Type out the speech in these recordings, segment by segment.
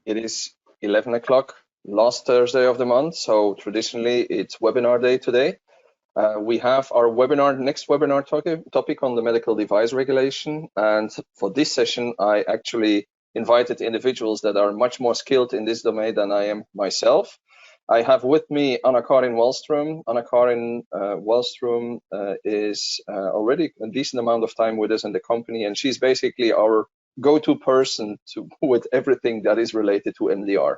It is 11 o'clock, last Thursday of the month, so traditionally it's webinar day today. We have our next webinar topic on the medical device regulation, and for this session I actually invited individuals that are much more skilled in this domain than I am myself. I have with me Anna-Karin Wallström. Anna-Karin Wallström is already a decent amount of time with us in the company, and she's basically our go-to person with everything that is related to MDR.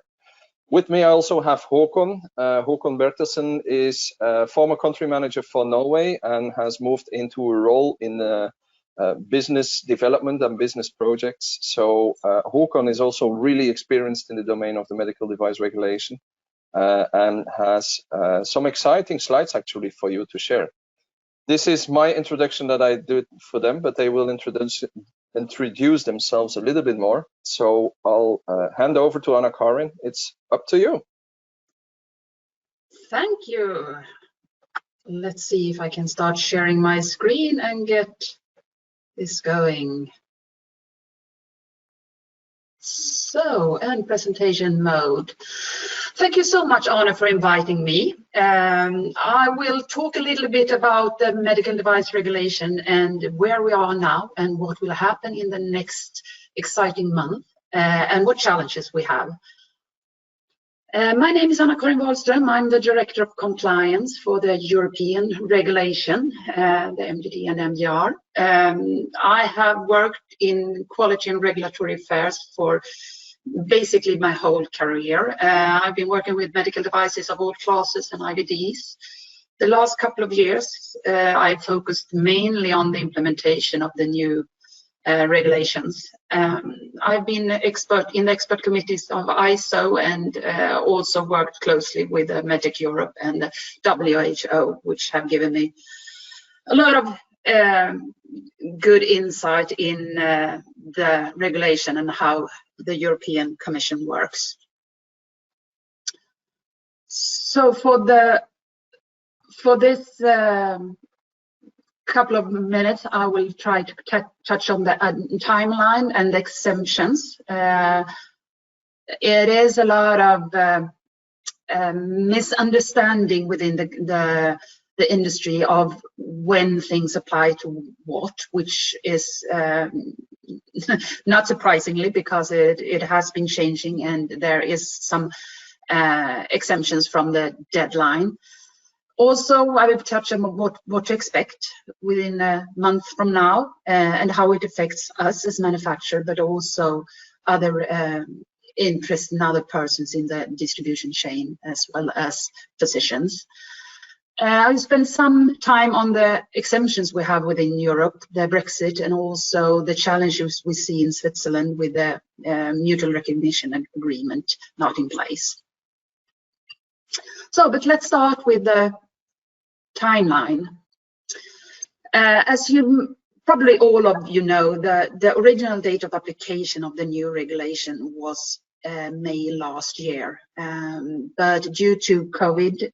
With me, I also have Håkon. Håkon Bertelsen is a former country manager for Norway and has moved into a role in business development and business projects. So Håkon is also really experienced in the domain of the medical device regulation and has some exciting slides actually for you to share. This is my introduction that I did for them, but they will introduce themselves a little bit more. So I'll hand over to Anna-Karin. It's up to you. Thank you. Let's see if I can start sharing my screen and get this going. So, and presentation mode. Thank you so much, Anna, for inviting me. I will talk a little bit about the medical device regulation and where we are now and what will happen in the next exciting month and what challenges we have. My name is Anna-Karin Wallström. I'm the Director of Compliance for the European regulation, the MDD and MDR. I have worked in quality and regulatory affairs for basically my whole career. I've been working with medical devices of all classes and IVDs. The last couple of years, I focused mainly on the implementation of the new regulations. I've been expert in the expert committees of ISO and also worked closely with Medtech Europe and the WHO, which have given me a lot of good insight in the regulation and how the European Commission works. So for this couple of minutes, I will try to touch on the timeline and the exemptions. It is a lot of misunderstanding within the industry of when things apply to what, which is not surprisingly because it has been changing and there is some exemptions from the deadline. Also, I will touch on what to expect within a month from now and how it affects us as manufacturer, but also other interests and other persons in the distribution chain as well as physicians. I'll spend some time on the exemptions we have within Europe, the Brexit, and also the challenges we see in Switzerland with the mutual recognition agreement not in place. So, but let's start with the timeline. As you probably all of you know, the original date of application of the new regulation was May last year, but due to COVID,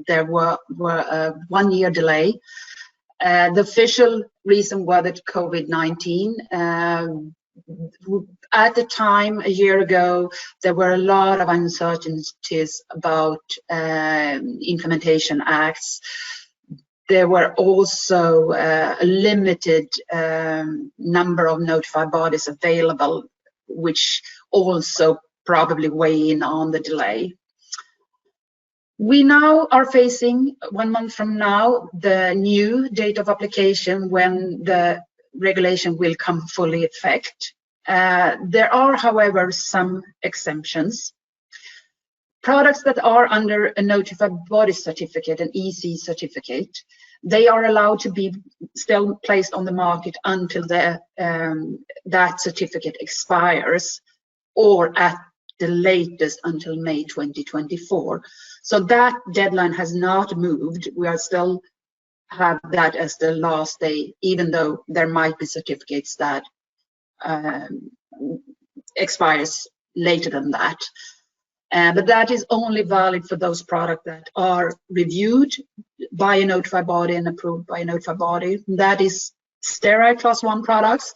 there were a 1 year delay. The official reason was that COVID-19. At the time, a year ago, there were a lot of uncertainties about implementation acts. There were also a limited number of notified bodies available, which also probably weigh in on the delay. We now are facing 1 month from now the new date of application when the regulation will come fully effect. There are, however, some exemptions. Products that are under a notified body certificate, an EC certificate, they are allowed to be still placed on the market until that certificate expires, or at the latest until May 2024. So that deadline has not moved. We are still have that as the last day, even though there might be certificates that expires later than that. But that is only valid for those products that are reviewed by a notified body and approved by a notified body. That is sterile class 1 products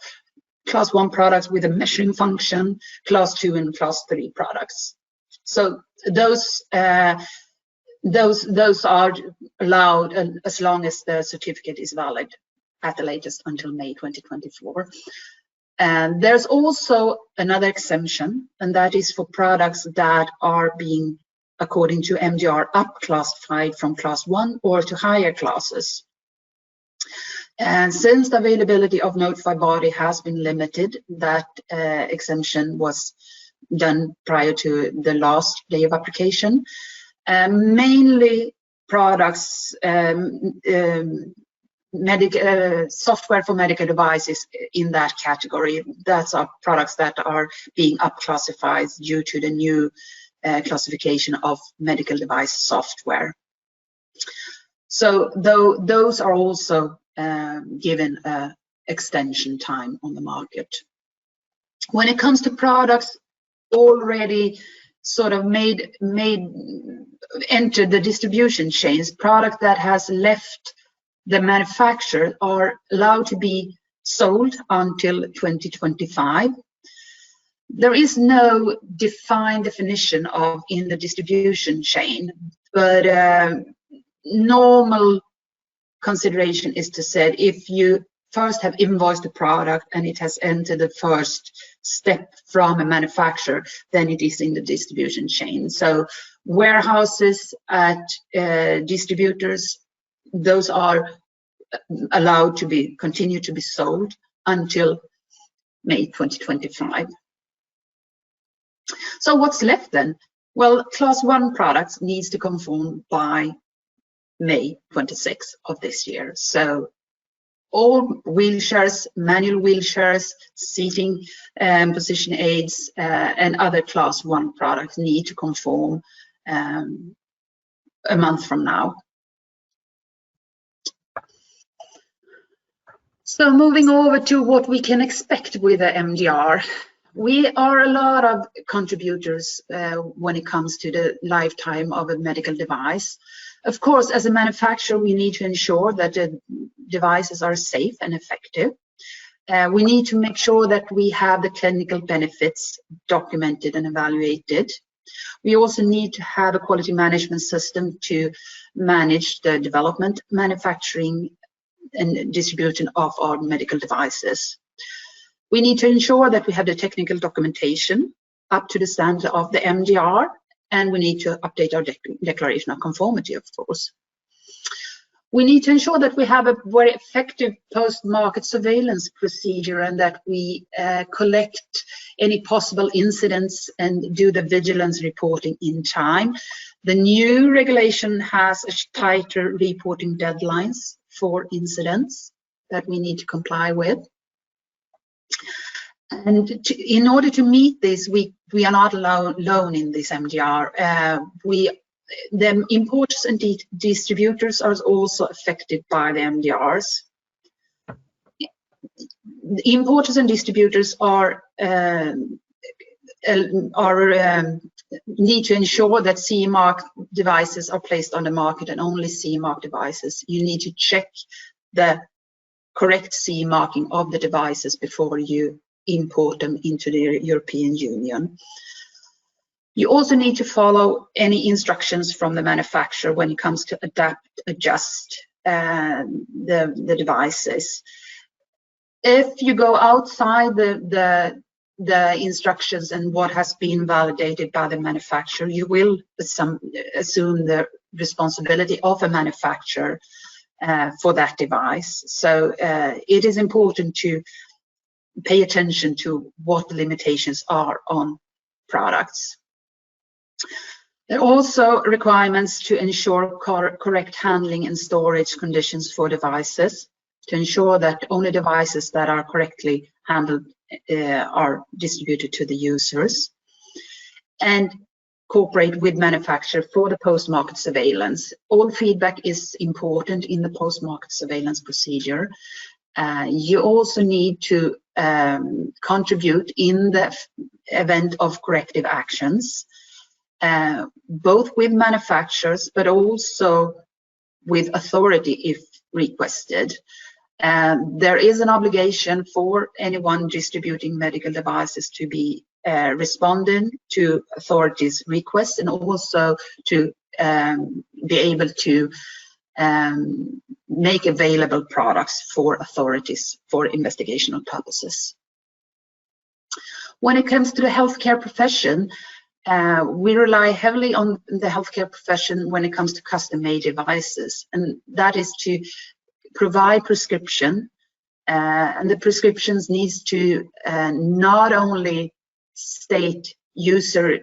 Class 1 products with a measuring function, Class 2 and Class 3 products. So those are allowed as long as the certificate is valid at the latest until May 2024. And there's also another exemption, and that is for products that are being, according to MDR, up-classified from Class 1 or to higher classes. And since the availability of notified body has been limited, that exemption was done prior to the last day of application. Mainly products, software for medical devices in that category. That's our products that are being up-classified due to the new classification of medical device software. So those are also given extension time on the market. When it comes to products already sort of entered the distribution chains, product that has left the manufacturer are allowed to be sold until 2025. There is no defined definition of in the distribution chain, but normal consideration is to say if you first have invoiced the product and it has entered the first step from a manufacturer, then it is in the distribution chain. So warehouses at distributors, those are allowed to continue to be sold until May 2025. So what's left then? Well, Class 1 products needs to conform by May 26th of this year. So all wheelchairs, manual wheelchairs, seating, position aids, and other Class 1 products need to conform a month from now. So moving over to what we can expect with the MDR. We are a lot of contributors when it comes to the lifetime of a medical device. Of course, as a manufacturer, we need to ensure that the devices are safe and effective. We need to make sure that we have the clinical benefits documented and evaluated. We also need to have a quality management system to manage the development, manufacturing, and distribution of our medical devices. We need to ensure that we have the technical documentation up to the standard of the MDR, and we need to update our declaration of conformity, of course. We need to ensure that we have a very effective post-market surveillance procedure and that we collect any possible incidents and do the vigilance reporting in time. The new regulation has tighter reporting deadlines for incidents that we need to comply with. And in order to meet this, we are not alone in this MDR. The importers and distributors are also affected by the MDRs. The importers and distributors need to ensure that CE mark devices are placed on the market, and only CE mark devices. You need to check the correct CE marking of the devices before you import them into the European Union. You also need to follow any instructions from the manufacturer when it comes to adjust the devices. If you go outside the instructions and what has been validated by the manufacturer, you will assume the responsibility of a manufacturer for that device. So it is important to pay attention to what the limitations are on products. There are also requirements to ensure correct handling and storage conditions for devices, to ensure that only devices that are correctly handled are distributed to the users, and cooperate with manufacturer for the post-market surveillance. All feedback is important in the post-market surveillance procedure. You also need to contribute in the event of corrective actions, both with manufacturers but also with authority if requested. There is an obligation for anyone distributing medical devices to be responding to authorities' requests, and also to be able to make available products for authorities for investigational purposes. When it comes to the healthcare profession, we rely heavily on the healthcare profession when it comes to custom-made devices, and that is to provide prescription, and the prescriptions needs to not only state user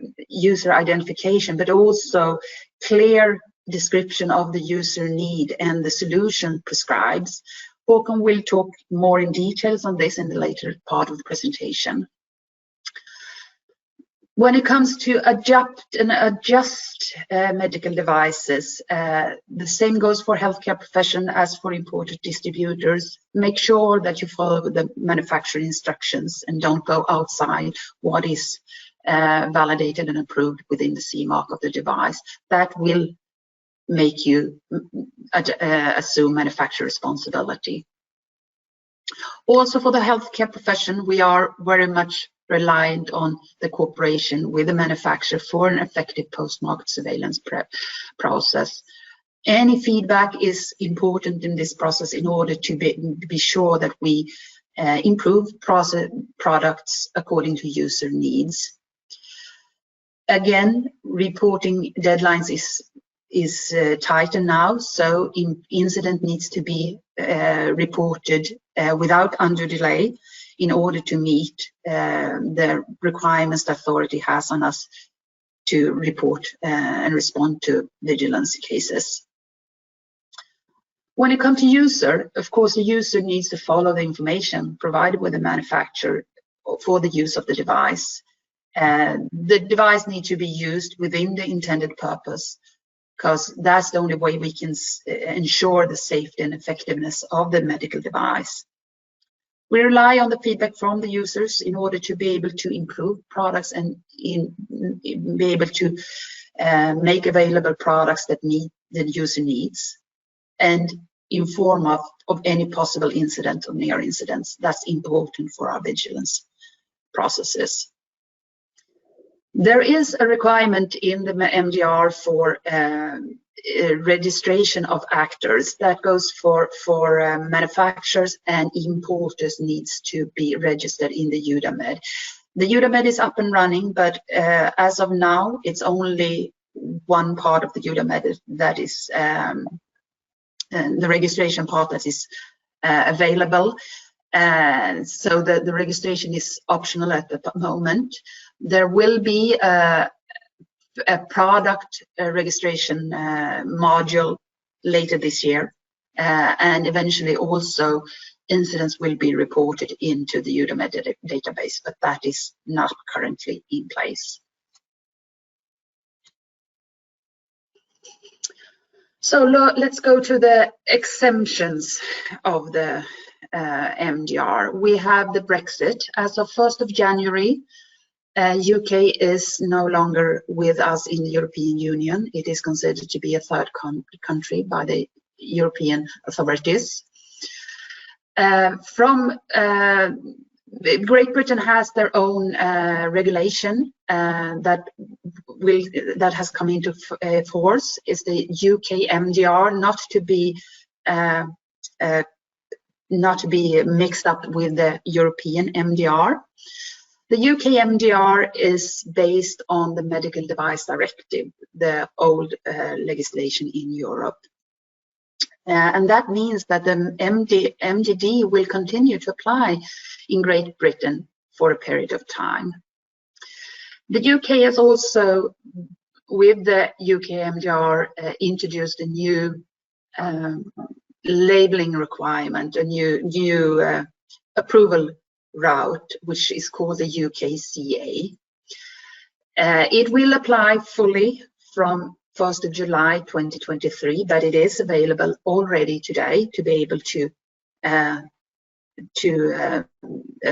identification, but also clear description of the user need and the solution prescribes. Håkon will talk more in details on this in the later part of the presentation. When it comes to adjust medical devices, the same goes for healthcare profession as for imported distributors. Make sure that you follow the manufacturer instructions and don't go outside what is validated and approved within the CE mark of the device. That will make you assume manufacturer responsibility. Also, for the healthcare profession, we are very much reliant on the cooperation with the manufacturer for an effective post-market surveillance process. Any feedback is important in this process in order to be sure that we improve products according to user needs. Again, reporting deadlines is tighter now, so incident needs to be reported without undue delay in order to meet the requirements the authority has on us to report and respond to vigilance cases. When it comes to user, of course, the user needs to follow the information provided with the manufacturer for the use of the device. The device needs to be used within the intended purpose, because that's the only way we can ensure the safety and effectiveness of the medical device. We rely on the feedback from the users in order to be able to improve products and be able to make available products that meet the user needs, and inform of any possible incident or near incidents. That's important for our vigilance processes. There is a requirement in the MDR for registration of actors that goes for manufacturers and importers needs to be registered in the UDAMED. The UDAMED is up and running, but as of now, it's only one part of the UDAMED that is the registration part that is available. So the registration is optional at the moment. There will be a product registration module later this year, and eventually also incidents will be reported into the UDAMED database, but that is not currently in place. So let's go to the exemptions of the MDR. We have the Brexit. As of 1st of January, UK is no longer with us in the European Union. It is considered to be a third country by the European authorities. Great Britain has their own regulation that has come into force. Is the UK MDR, not to be mixed up with the European MDR. The UK MDR is based on the Medical Device Directive, the old legislation in Europe. And that means that the MDD will continue to apply in Great Britain for a period of time. The UK has also, with the UK MDR, introduced a new labeling requirement, a new approval route, which is called the UKCA. It will apply fully from 1st of July 2023, but it is available already today to be able to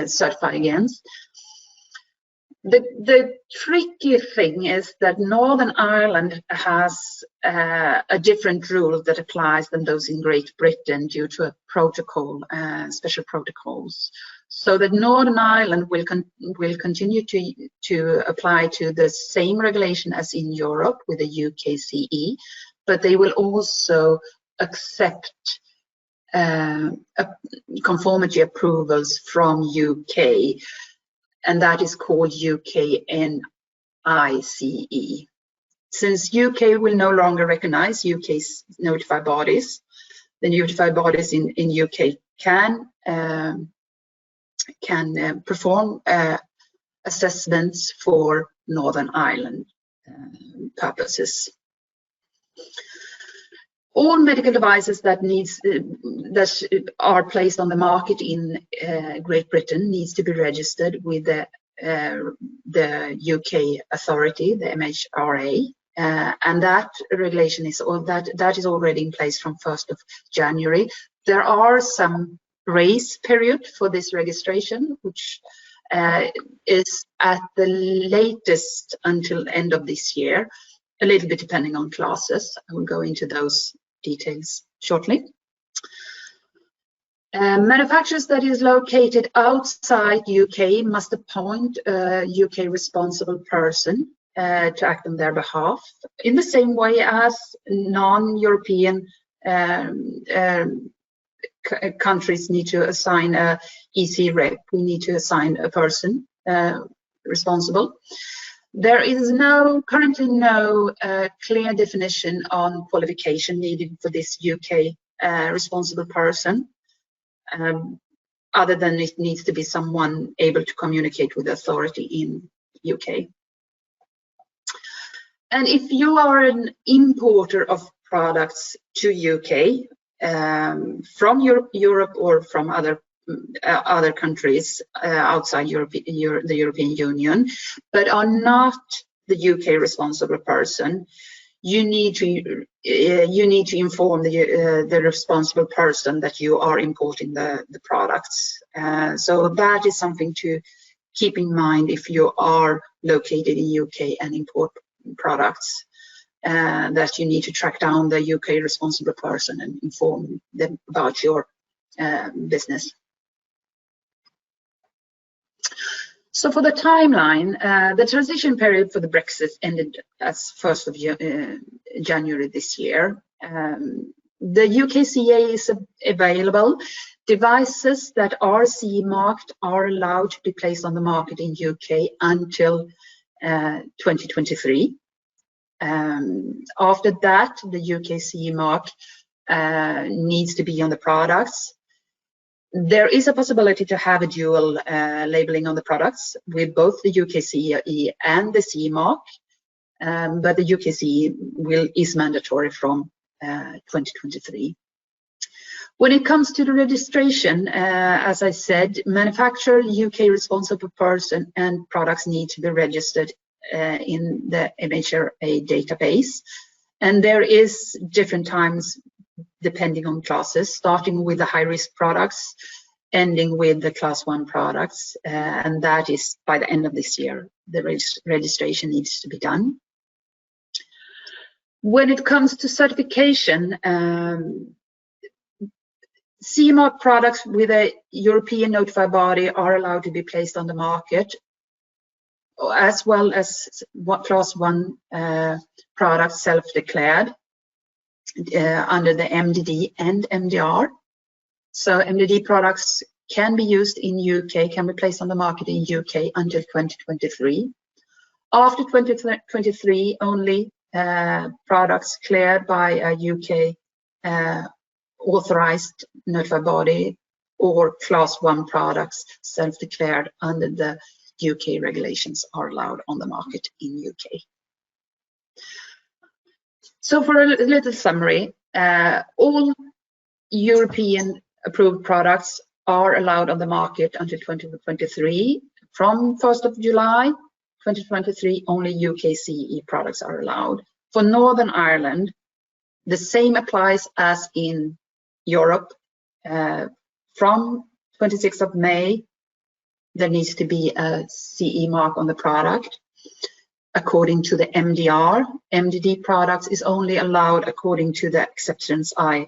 certify against. The tricky thing is that Northern Ireland has a different rule that applies than those in Great Britain due to a protocol, special protocols. So that Northern Ireland will continue to apply to the same regulation as in Europe with the UKCE, but they will also accept conformity approvals from UK. And that is called UKNICE. Since UK will no longer recognize UK's notified bodies, the notified bodies in UK can perform assessments for Northern Ireland purposes. All medical devices that are placed on the market in Great Britain needs to be registered with the UK authority, the MHRA, and that regulation is already in place from 1st of January. There are some grace period for this registration, which is at the latest until end of this year, a little bit depending on classes. I will go into those details shortly. Manufacturers that is located outside UK must appoint a UK responsible person to act on their behalf, in the same way as non-European countries need to assign a EC rep. We need to assign a person responsible. There is currently no clear definition on qualification needed for this UK responsible person, other than it needs to be someone able to communicate with the authority in UK. And if you are an importer of products to UK from Europe or from other countries outside the European Union, but are not the UK responsible person, you need to inform the responsible person that you are importing the products. So that is something to keep in mind if you are located in UK and import products, that you need to track down the UK responsible person and inform them about your business. So for the timeline, the transition period for the Brexit ended as 1st of January this year. The UKCA is available. Devices that are CE marked are allowed to be placed on the market in UK until 2023. After that, the UKCE mark needs to be on the products. There is a possibility to have a dual labeling on the products with both the UKCE and the CE mark, but the UKCE is mandatory from 2023. When it comes to the registration, as I said, manufacturer, UK responsible person, and products need to be registered in the MHRA database. And there is different times depending on classes, starting with the high-risk products, ending with the class 1 products, and that is by the end of this year. The registration needs to be done. When it comes to certification, CE mark products with a European notified body are allowed to be placed on the market, as well as class 1 products self-declared under the MDD and MDR. So MDD products can be used in UK, can be placed on the market in UK until 2023. After 2023, only products cleared by a UK authorized notified body or class 1 products self-declared under the UK regulations are allowed on the market in UK. So for a little summary, all European approved products are allowed on the market until 2023. From 1st of July 2023, only UKCE products are allowed. For Northern Ireland, the same applies as in Europe. From 26th of May there needs to be a CE mark on the product. According to the MDR, MDD products is only allowed according to the exceptions I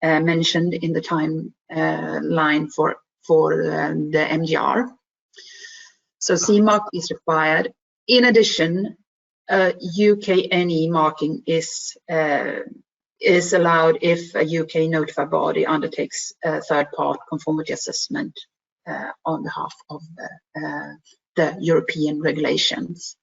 mentioned in the timeline for the MDR. So CE mark is required. In addition, UK NE marking is allowed if a UK notified body undertakes a third-part conformity assessment on behalf of the European regulations.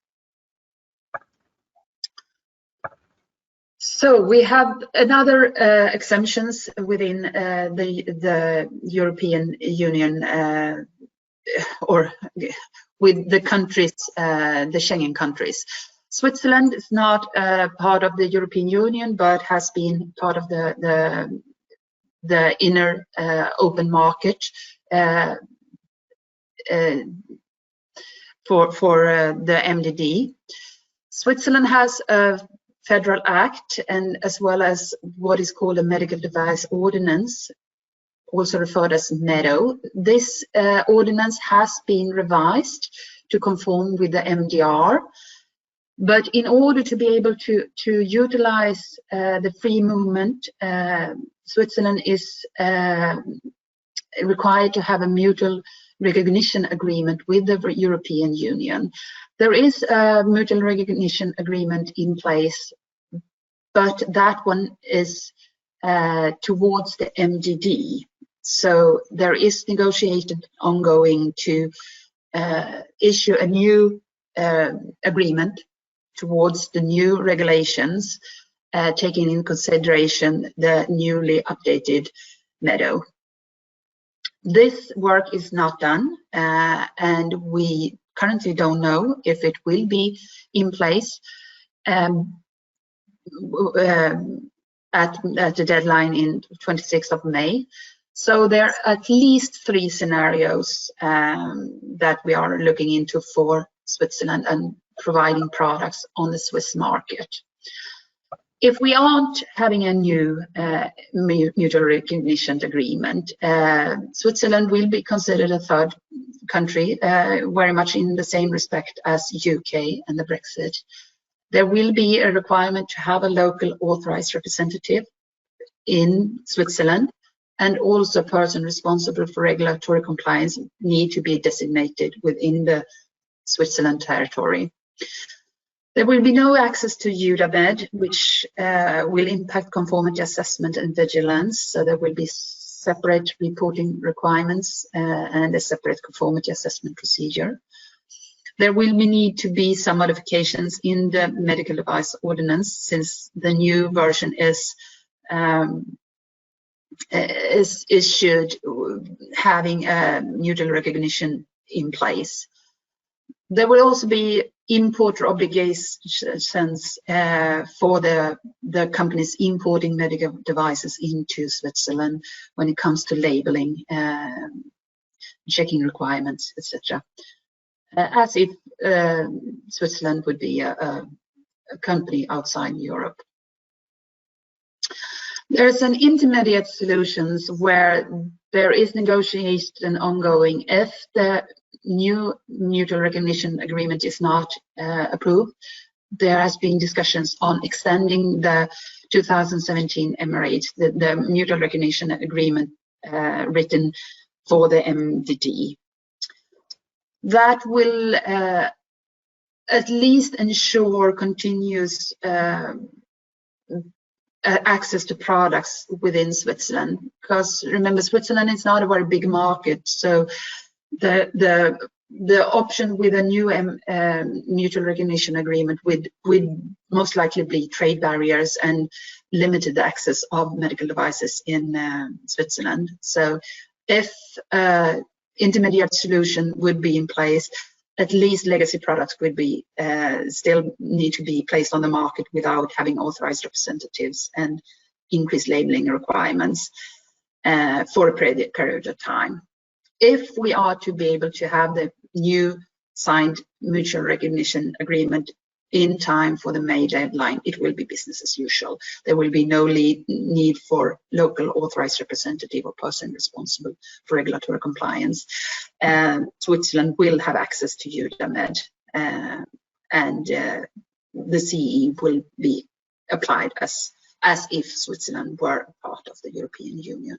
So we have another exemptions within the European Union or with the countries, the Schengen countries. Switzerland is not part of the European Union, but has been part of the inner open market for the MDD. Switzerland has a federal act, and as well as what is called a medical device ordinance, also referred as MEDO. This ordinance has been revised to conform with the MDR, but in order to be able to utilize the free movement, Switzerland is required to have a mutual recognition agreement with the European Union. There is a mutual recognition agreement in place, but that one is towards the MDD. So there is negotiation ongoing to issue a new agreement towards the new regulations, taking in consideration the newly updated MEDO. This work is not done, and we currently don't know if it will be in place at the deadline in 26th of May. So there are at least 3 scenarios that we are looking into for Switzerland and providing products on the Swiss market. If we aren't having a new mutual recognition agreement, Switzerland will be considered a third country, very much in the same respect as UK and the Brexit. There will be a requirement to have a local authorized representative in Switzerland, and also a person responsible for regulatory compliance need to be designated within the Switzerland territory. There will be no access to EUDAMED, which will impact conformity assessment and vigilance. So there will be separate reporting requirements and a separate conformity assessment procedure. There will need to be some modifications in the medical device ordinance, since the new version is issued having a mutual recognition in place. There will also be importer obligations for the companies importing medical devices into Switzerland when it comes to labeling, checking requirements, etc. As if Switzerland would be a company outside Europe. There's an intermediate solutions where there is negotiation ongoing. If the new mutual recognition agreement is not approved, there has been discussions on extending the 2017 MRH, the mutual recognition agreement written for the MDD. That will at least ensure continuous access to products within Switzerland, because remember, Switzerland is not a very big market, so the option with a new mutual recognition agreement would most likely be trade barriers and limited access of medical devices in Switzerland. So if intermediate solution would be in place, at least legacy products would be still need to be placed on the market without having authorized representatives and increased labeling requirements for a period of time. If we are to be able to have the new signed mutual recognition agreement in time for the May deadline, it will be business as usual. There will be no need for local authorized representative or person responsible for regulatory compliance. Switzerland will have access to EUDAMED, and the CE will be applied as if Switzerland were a part of the European Union.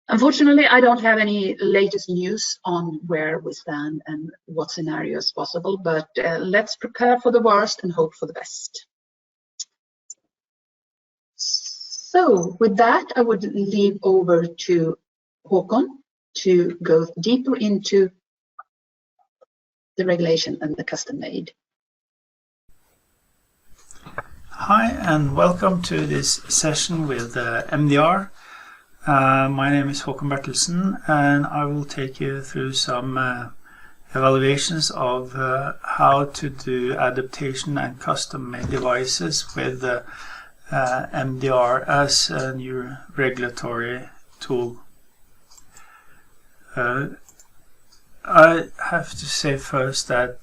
Unfortunately, I don't have any latest news on where we stand and what scenario is possible, but let's prepare for the worst and hope for the best. So with that, I would leave over to Håkon to go deeper into the regulation and the custom made. Hi, and welcome to this session with MDR. My name is Håkon Bertelsen, and I will take you through some evaluations of how to do adaptation and custom-made devices with MDR as a new regulatory tool. I have to say first that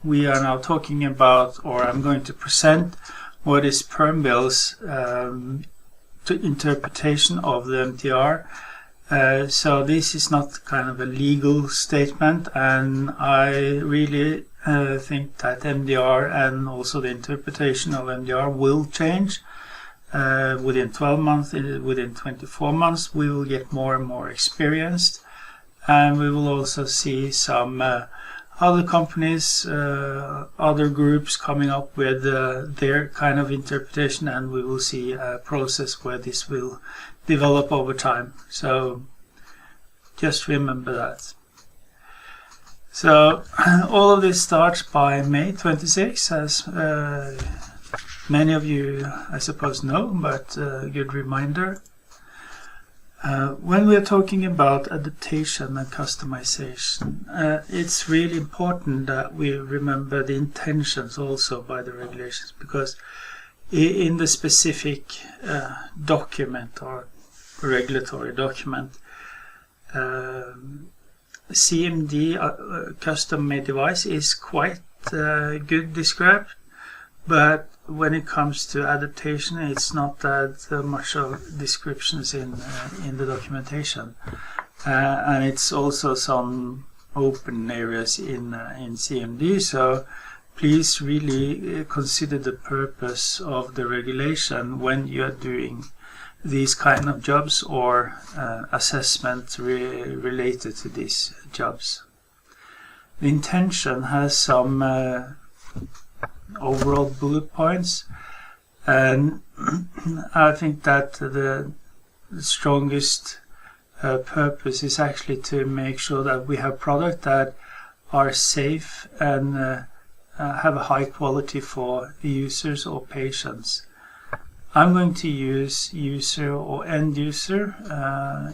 we are now talking about, or I'm going to present, what is Permobil's interpretation of the MDR. So this is not kind of a legal statement, and I really think that MDR and also the interpretation of MDR will change within 12 months, within 24 months. We will get more and more experienced, and we will also see some other companies, other groups coming up with their kind of interpretation, and we will see a process where this will develop over time. So just remember that. So all of this starts by May 26, as many of you, I suppose, know, but a good reminder. When we are talking about adaptation and customization, it's really important that we remember the intentions also by the regulations, because in the specific document or regulatory document, CMD, custom-made device, is quite good described, but when it comes to adaptation, it's not that much of descriptions in the documentation, and it's also some open areas in CMD. So please really consider the purpose of the regulation when you are doing these kind of jobs or assessment related to these jobs. The intention has some overall bullet points, and I think that the strongest purpose is actually to make sure that we have products that are safe and have a high quality for users or patients. I'm going to use user or end user.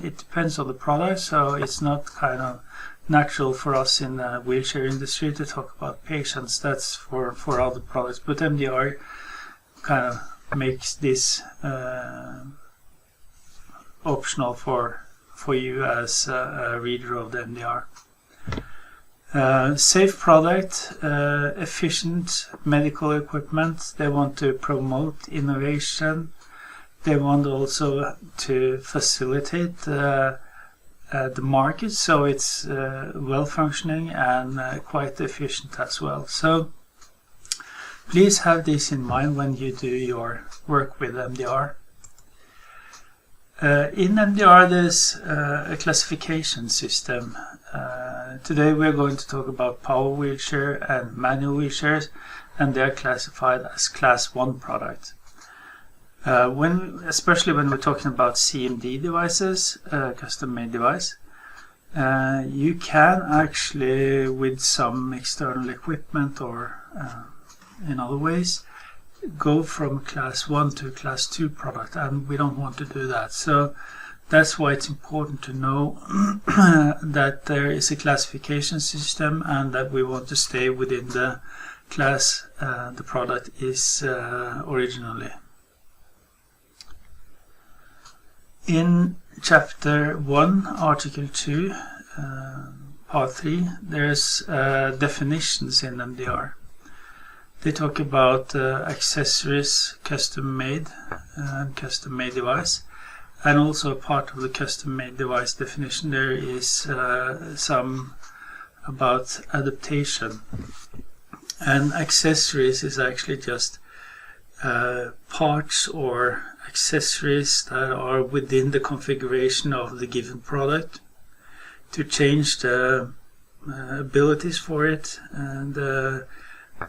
It depends on the product, so it's not kind of natural for us in the wheelchair industry to talk about patients. That's for other products, but MDR kind of makes this optional for you as a reader of the MDR. Safe product, efficient medical equipment. They want to promote innovation. They want also to facilitate the market, so it's well functioning and quite efficient as well. So please have this in mind when you do your work with MDR. In MDR there's a classification system. Today we're going to talk about power wheelchair and manual wheelchairs, and they're classified as class 1 product. Especially when we're talking about CMD devices, custom-made device, you can actually, with some external equipment or in other ways, go from class 1 to class 2 product, and we don't want to do that. So that's why it's important to know that there is a classification system and that we want to stay within the class the product is originally. In Chapter 1, Article 2, Part 3, there's definitions in MDR. They talk about accessories, custom-made and custom-made device. And also part of the custom-made device definition there is some about adaptation. And accessories is actually just parts or accessories that are within the configuration of the given product to change the abilities for it, and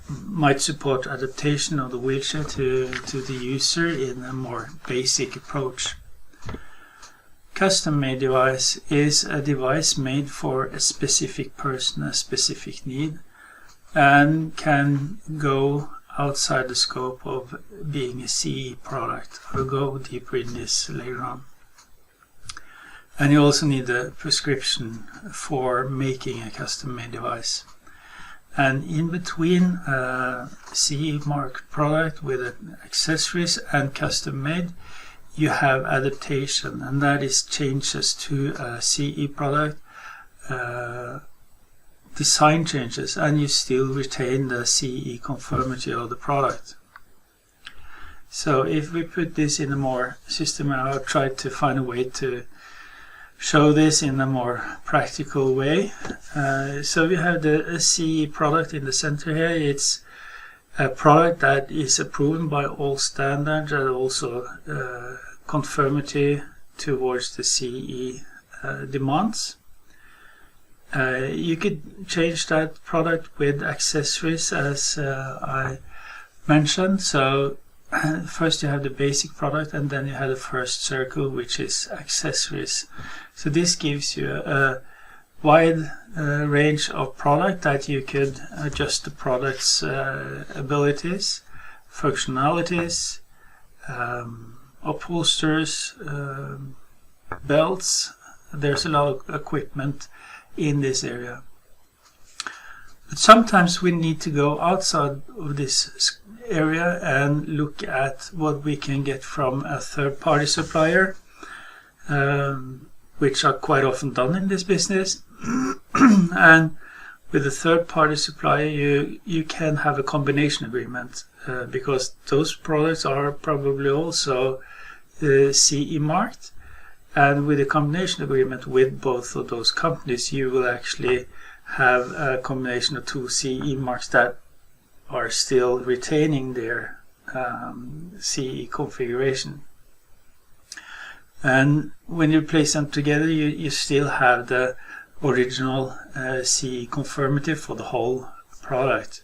might support adaptation of the wheelchair to the user in a more basic approach. Custom-made device is a device made for a specific person, a specific need, and can go outside the scope of being a CE product. I'll go deeper in this later on. And you also need a prescription for making a custom-made device. And in between CE marked product with accessories and custom-made, you have adaptation, and that is changes to a CE product, design changes, and you still retain the CE conformity of the product. So if we put this in a more systematic, I'll try to find a way to show this in a more practical way. So we have the CE product in the center here. It's a product that is approved by all standards and also conformity towards the CE demands. You could change that product with accessories, as I mentioned. So first you have the basic product, and then you have the first circle, which is accessories. So this gives you a wide range of product that you could adjust the product's abilities, functionalities, upholsters, belts. There's a lot of equipment in this area. But sometimes we need to go outside of this area and look at what we can get from a third-party supplier, which are quite often done in this business. And with a third-party supplier, you can have a combination agreement because those products are probably also CE marked. And with a combination agreement with both of those companies, you will actually have a combination of two CE marks that are still retaining their CE configuration. And when you place them together, you still have the original CE conformity for the whole product.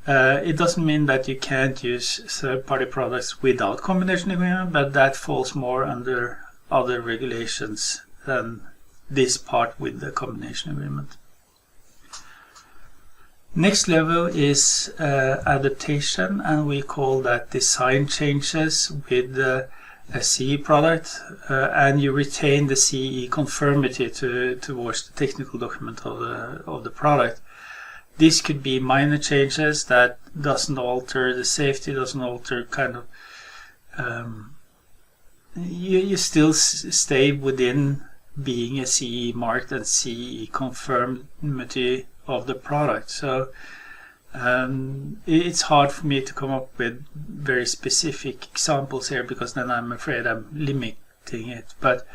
It doesn't mean that you can't use third-party products without combination agreement, but that falls more under other regulations than this part with the combination agreement. Next level is adaptation, and we call that design changes with a CE product, and you retain the CE conformity towards the technical document of the product. This could be minor changes that doesn't alter the safety, doesn't alter kind of you still stay within being a CE marked and CE conformity of the product. So it's hard for me to come up with very specific examples here, because then I'm afraid I'm limiting it. But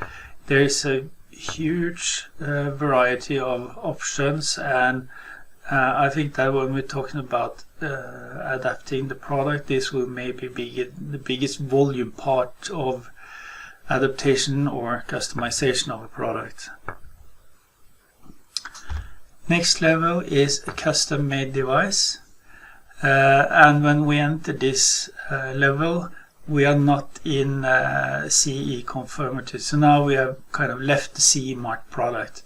there is a huge variety of options, and I think that when we're talking about adapting the product, this will maybe be the biggest volume part of adaptation or customization of a product. Next level is a custom-made device, and when we enter this level, we are not in CE conformity. So now we have kind of left the CE marked product.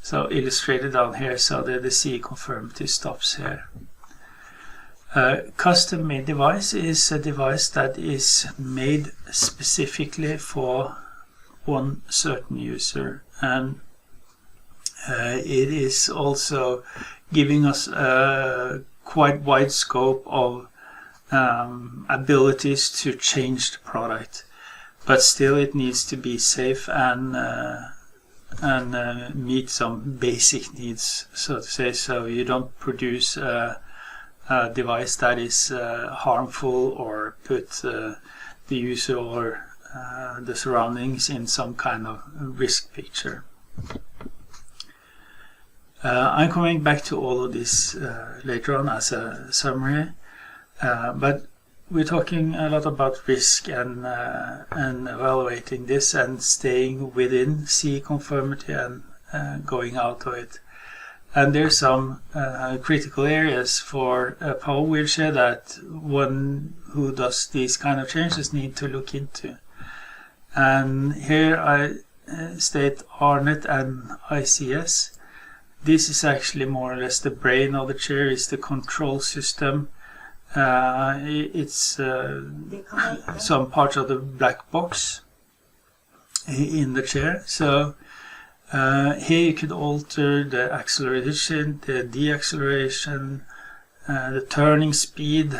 So illustrated down here, so that the CE conformity stops here. Custom-made device is a device that is made specifically for one certain user, and it is also giving us a quite wide scope of abilities to change the product, but still it needs to be safe and meet some basic needs, so to say. So you don't produce a a device that is harmful or put the user or the surroundings in some kind of risk picture. I'm coming back to all of this later on as a summary, but we're talking a lot about risk and evaluating this and staying within CE conformity and going out of it. And there's some critical areas for a power wheelchair that one who does these kind of changes need to look into. And here I state RNet and ICS. This is actually more or less the brain of the chair, is the control system. It's some parts of the black box in the chair. So here you could alter the acceleration, the deacceleration, the turning speed,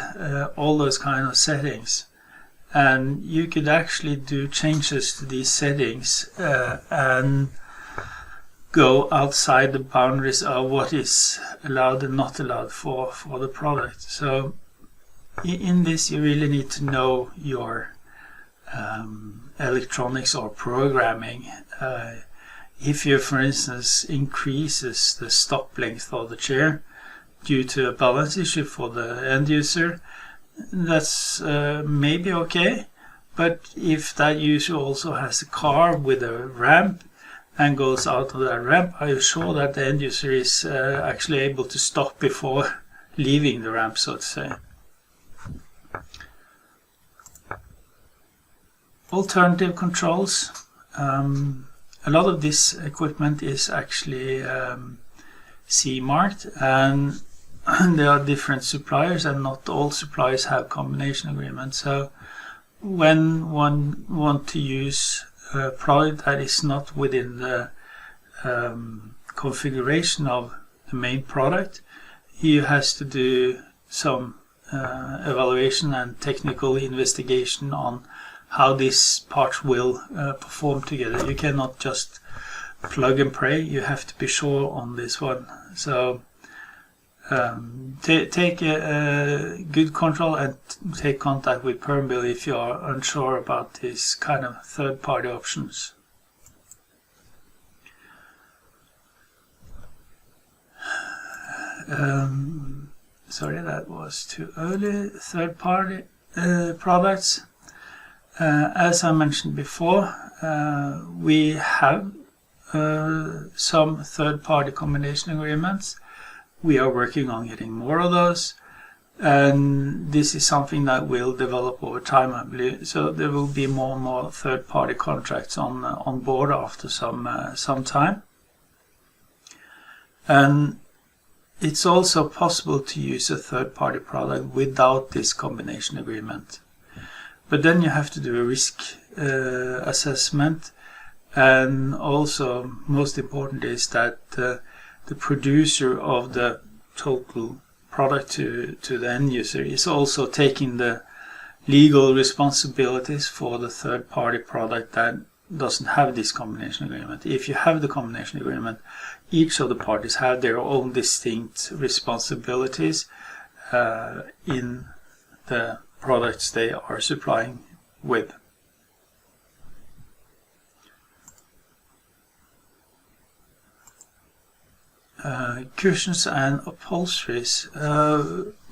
all those kind of settings. And you could actually do changes to these settings and go outside the boundaries of what is allowed and not allowed for the product. So in this you really need to know your electronics or programming. If you, for instance, increases the stop length of the chair due to a balance issue for the end user, that's maybe okay. But if that user also has a car with a ramp and goes out of that ramp, are you sure that the end user is actually able to stop before leaving the ramp, so to say? Alternative controls. A lot of this equipment is actually CE marked, and there are different suppliers, and not all suppliers have combination agreements. So when one wants to use a product that is not within the configuration of the main product, he has to do some evaluation and technical investigation on how these parts will perform together. You cannot just plug and pray, you have to be sure on this one. So take a good control and take contact with Permobil if you are unsure about this kind of third-party options. Sorry, that was too early. Third-party products. As I mentioned before, we have some third-party combination agreements. We are working on getting more of those, and this is something that will develop over time, I believe. So there will be more and more third-party contracts on board after some time. And it's also possible to use a third-party product without this combination agreement. But then you have to do a risk assessment, and also most important is that the producer of the total product to the end user is also taking the legal responsibilities for the third-party product that doesn't have this combination agreement. If you have the combination agreement, each of the parties have their own distinct responsibilities in the products they are supplying with. Cushions and upholsteries.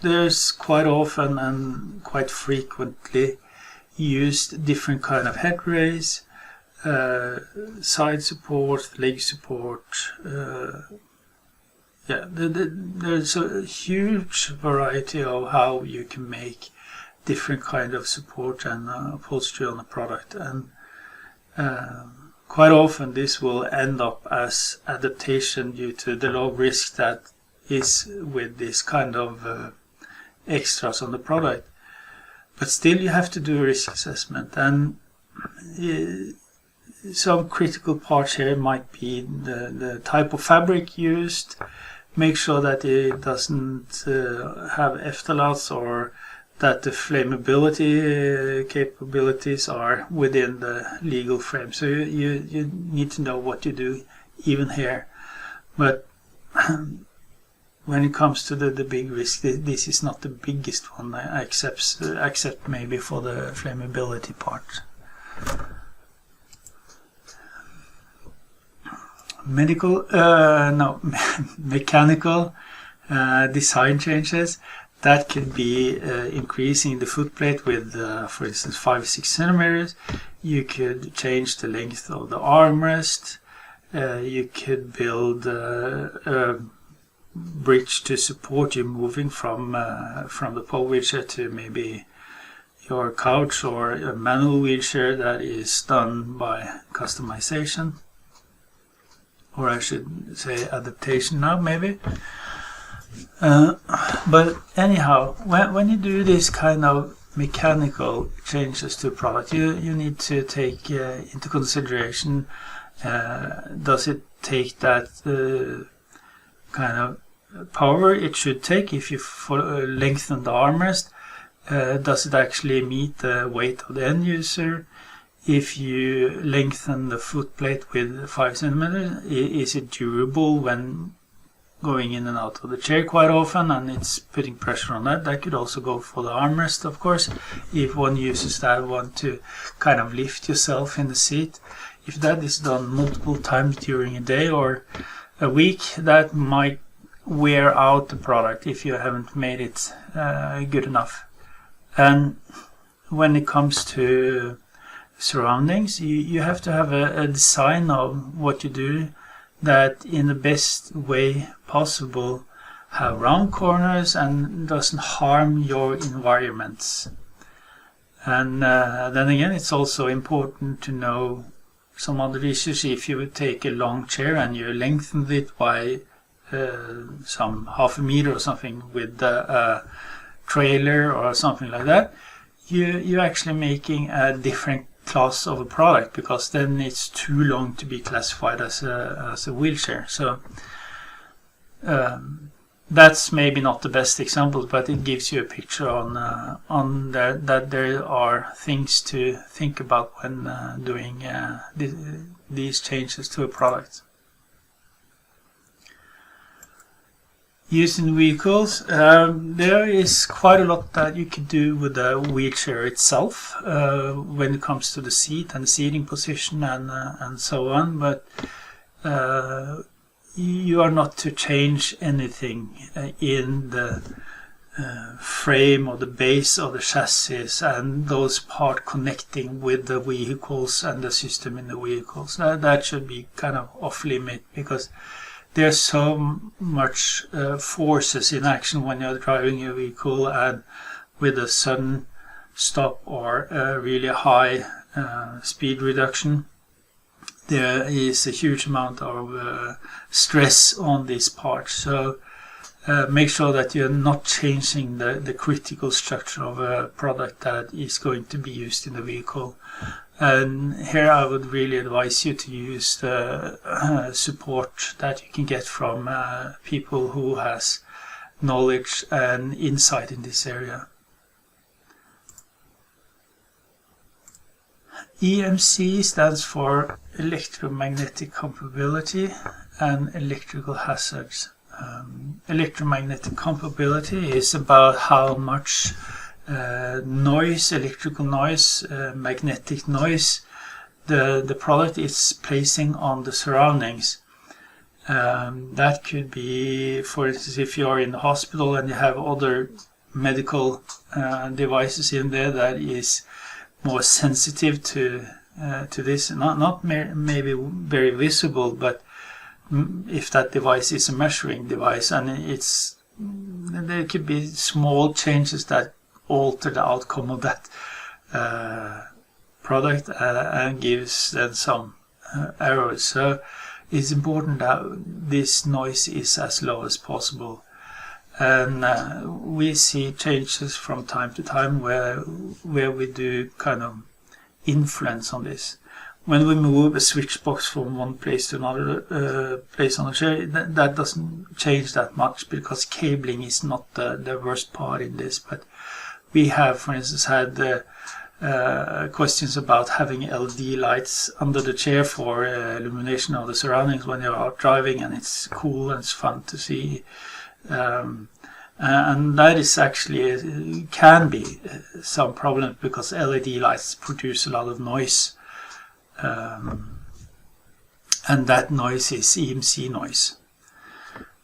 There's quite often and quite frequently used different kind of headrails, side support, leg support. There's a huge variety of how you can make different kind of support and upholstery on a product, and quite often this will end up as adaptation due to the low risk that is with this kind of extras on the product. But still you have to do a risk assessment, and some critical parts here might be the type of fabric used. Make sure that it doesn't have phthalates, or that the flammability capabilities are within the legal frame. So you need to know what you do even here. But when it comes to the big risk, this is not the biggest one, except maybe for the flammability part. Mechanical design changes. That could be increasing the footplate with, for instance, 5-6 centimeters. You could change the length of the armrest. You could build a bridge to support you moving from the pole wheelchair to maybe your couch, or a manual wheelchair that is done by customization, or I should say adaptation now maybe. But anyhow, when you do this kind of mechanical changes to a product, you need to take into consideration, does it take that kind of power it should take if you lengthen the armrest? Does it actually meet the weight of the end user? If you lengthen the footplate with 5 centimeters, is it durable when going in and out of the chair quite often, and it's putting pressure on that? That could also go for the armrest, of course, if one uses that one to kind of lift yourself in the seat. If that is done multiple times during a day or a week, that might wear out the product if you haven't made it good enough. And when it comes to surroundings, you have to have a design of what you do that in the best way possible have round corners and doesn't harm your environments. And then again, it's also important to know some other issues. If you would take a long chair and you lengthen it by some half a meter or something with a trailer or something like that, you're actually making a different class of a product, because then it's too long to be classified as a wheelchair. So that's maybe not the best example, but it gives you a picture on that there are things to think about when doing these changes to a product. Using vehicles, there is quite a lot that you can do with the wheelchair itself when it comes to the seat and the seating position and so on, but you are not to change anything in the frame or the base of the chassis and those parts connecting with the vehicles and the system in the vehicles. That should be kind of off limit, because there's so much forces in action when you're driving a vehicle, and with a sudden stop or a really high speed reduction, there is a huge amount of stress on this part. So make sure that you're not changing the critical structure of a product that is going to be used in the vehicle. And here I would really advise you to use the support that you can get from people who has knowledge and insight in this area. EMC stands for electromagnetic compatibility and electrical hazards. Electromagnetic compatibility is about how much noise, electrical noise, magnetic noise the product is placing on the surroundings. That could be, for instance, if you are in the hospital and you have other medical devices in there that is more sensitive to this, not maybe very visible, but if that device is a measuring device, and there could be small changes that alter the outcome of that product and gives then some errors. So it's important that this noise is as low as possible. And we see changes from time to time where we do kind of influence on this. When we move a switch box from one place to another place on the chair, that doesn't change that much, because cabling is not the worst part in this. But we have, for instance, had questions about having LED lights under the chair for illumination of the surroundings when you're out driving, and it's cool and it's fun to see And that is actually can be some problem because LED lights produce a lot of noise, and that noise is EMC noise.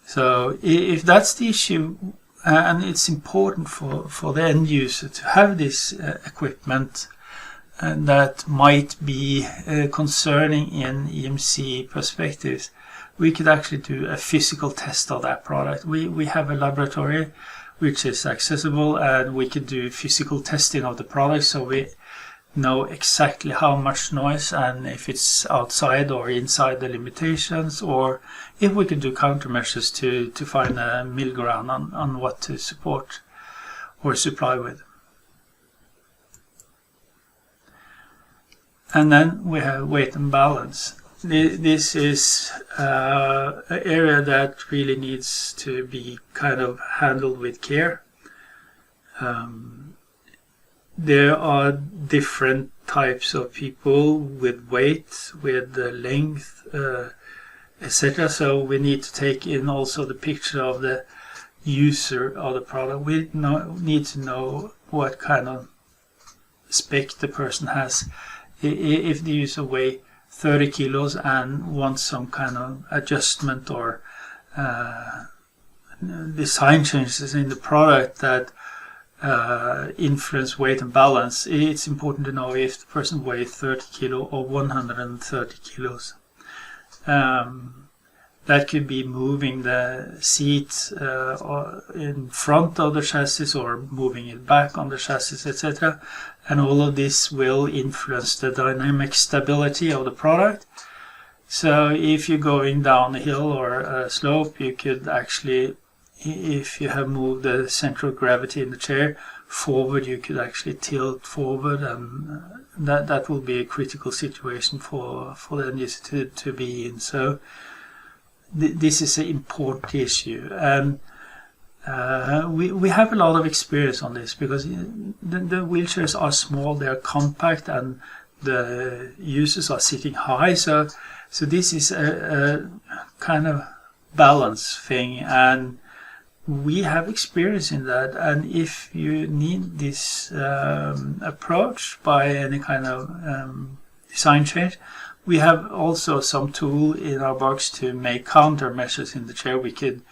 So if that's the issue, and it's important for the end user to have this equipment, and that might be concerning in EMC perspectives, we could actually do a physical test of that product. We have a laboratory which is accessible, and we could do physical testing of the product, so we know exactly how much noise and if it's outside or inside the limitations, or if we could do countermeasures to find a middle ground on what to support or supply with. And then we have weight and balance. This is an area that really needs to be kind of handled with care. There are different types of people with weight, with length, etc. So we need to take in also the picture of the user of the product. We need to know what kind of spec the person has. If the user weighs 30 kilos and wants some kind of adjustment or design changes in the product that influence weight and balance, it's important to know if the person weighs 30 kilo or 130 kilos. That could be moving the seat in front of the chassis or moving it back on the chassis, etc. And all of this will influence the dynamic stability of the product. So if you're going down a hill or a slope, you could actually, if you have moved the center of gravity in the chair forward, you could actually tilt forward, and that will be a critical situation for the end user to be in. So this is an important issue, and we have a lot of experience on this because the wheelchairs are small, they are compact, and the users are sitting high. So this is a kind of balance thing, and we have experience in that. And if you need this approach by any kind of design change, we have also some tool in our box to make countermeasures in the chair. We could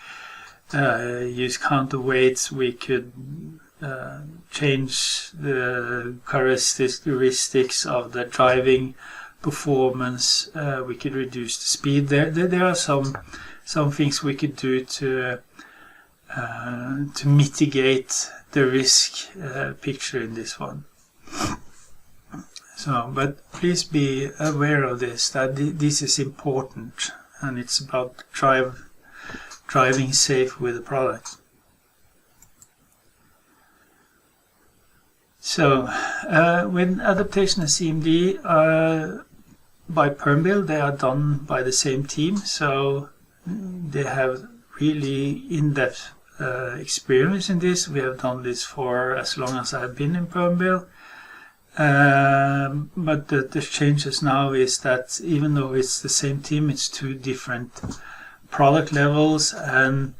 use counterweights, we could change the characteristics of the driving performance, we could reduce the speed. There are some things we could do to mitigate the risk picture in this one. So, but please be aware of this, that this is important, and it's about driving safe with the product. So, with adaptation and CMD by Permobil, they are done by the same team, so they have really in-depth experience in this. We have done this for as long as I've been in Permobil. But the changes now is that even though it's the same team, it's two different product levels, and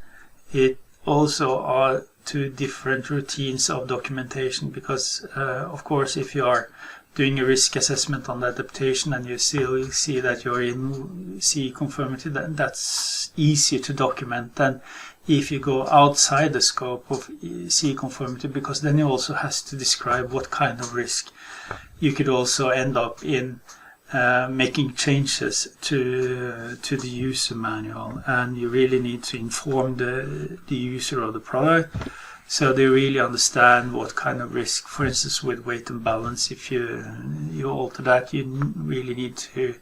it also are two different routines of documentation, because of course if you are doing a risk assessment on the adaptation and you still see that you're in CE conformity, that's easier to document than if you go outside the scope of CE conformity, because then you also has to describe what kind of risk. You could also end up in making changes to the user manual, and you really need to inform the user of the product so they really understand what kind of risk. For instance, with weight and balance, if you alter that, you really need to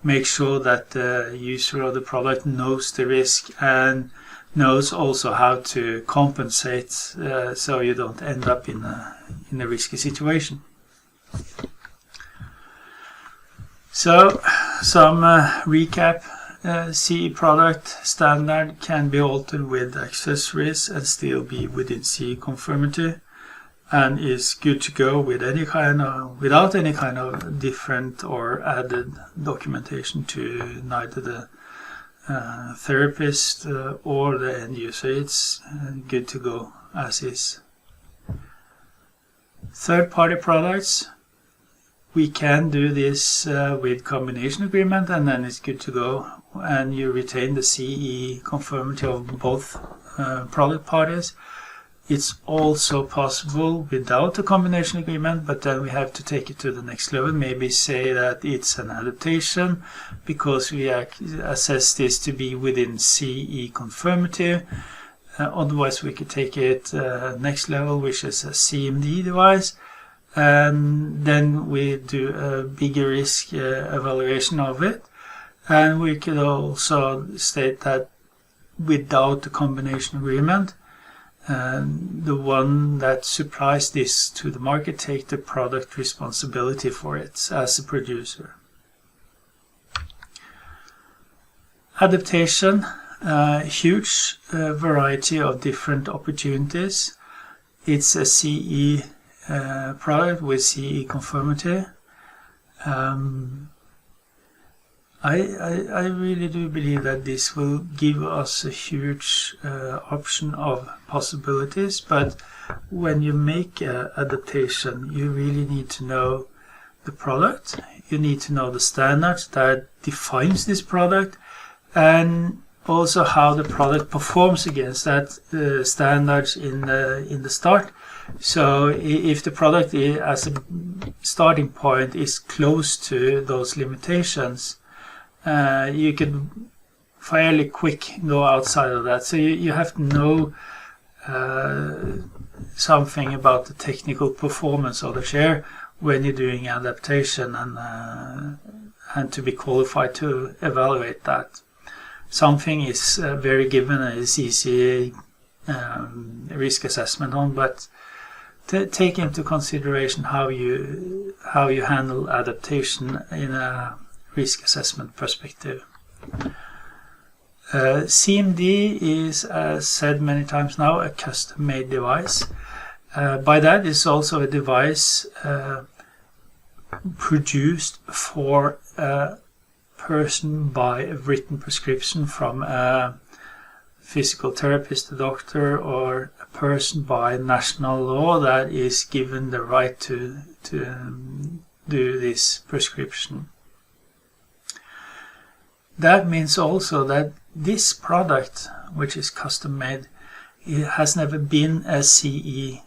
make sure that the user of the product knows the risk and knows also how to compensate, so you don't end up in a risky situation. So, some recap. CE product standard can be altered with accessories and still be within CE conformity, and is good to go with without any kind of different or added documentation to neither the therapist or the end user. It's good to go as is. Third-party products, we can do this with combination agreement, and then it's good to go, and you retain the CE conformity of both product parties. It's also possible without a combination agreement, but then we have to take it to the next level. Maybe say that it's an adaptation because we assess this to be within CE conformity. Otherwise, we could take it next level, which is a CMD device, and then we do a bigger risk evaluation of it. And we could also state that without the combination agreement, the one that supplies this to the market take the product responsibility for it as a producer. Adaptation, huge variety of different opportunities. It's a CE product with CE conformity. I really do believe that this will give us a huge option of possibilities, but when you make an adaptation, you really need to know the product, you need to know the standards that defines this product, and also how the product performs against that standards in the start. So if the product as a starting point is close to those limitations, you can fairly quick go outside of that. So you have to know something about the technical performance of the chair when you're doing adaptation, and to be qualified to evaluate that. Something is very given and is easy risk assessment on, but take into consideration how you handle adaptation in a risk assessment perspective. CMD is, as said many times now, a custom-made device. By that, it's also a device produced for a person by a written prescription from a physical therapist, a doctor, or a person by national law that is given the right to do this prescription. That means also that this product, which is custom made, it has never been a CE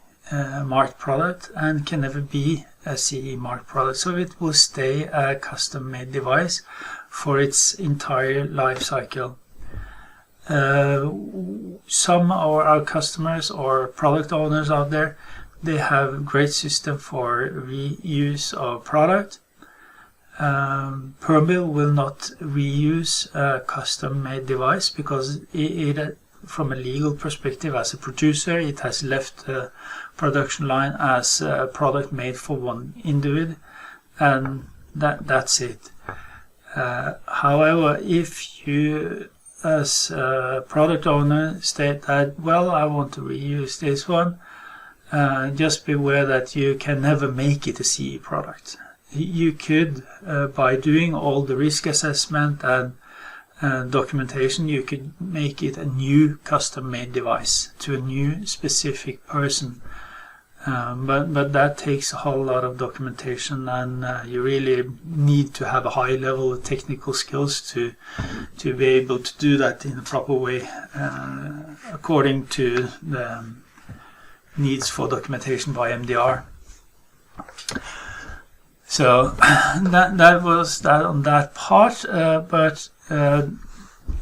marked product and can never be a CE marked product. So it will stay a custom made device for its entire life cycle. Some of our customers or product owners out there, they have a great system for reuse of product. Permobil will not reuse a custom-made device because it, from a legal perspective, as a producer, it has left the production line as a product made for one individual, and that's it. However, if you, as a product owner, state that, well, I want to reuse this one, just beware that you can never make it a CE product. You could, by doing all the risk assessment and documentation, you could make it a new custom-made device to a new specific person. But that takes a whole lot of documentation, and you really need to have a high level of technical skills to be able to do that in a proper way, according to the needs for documentation by MDR. So that was that on that part, but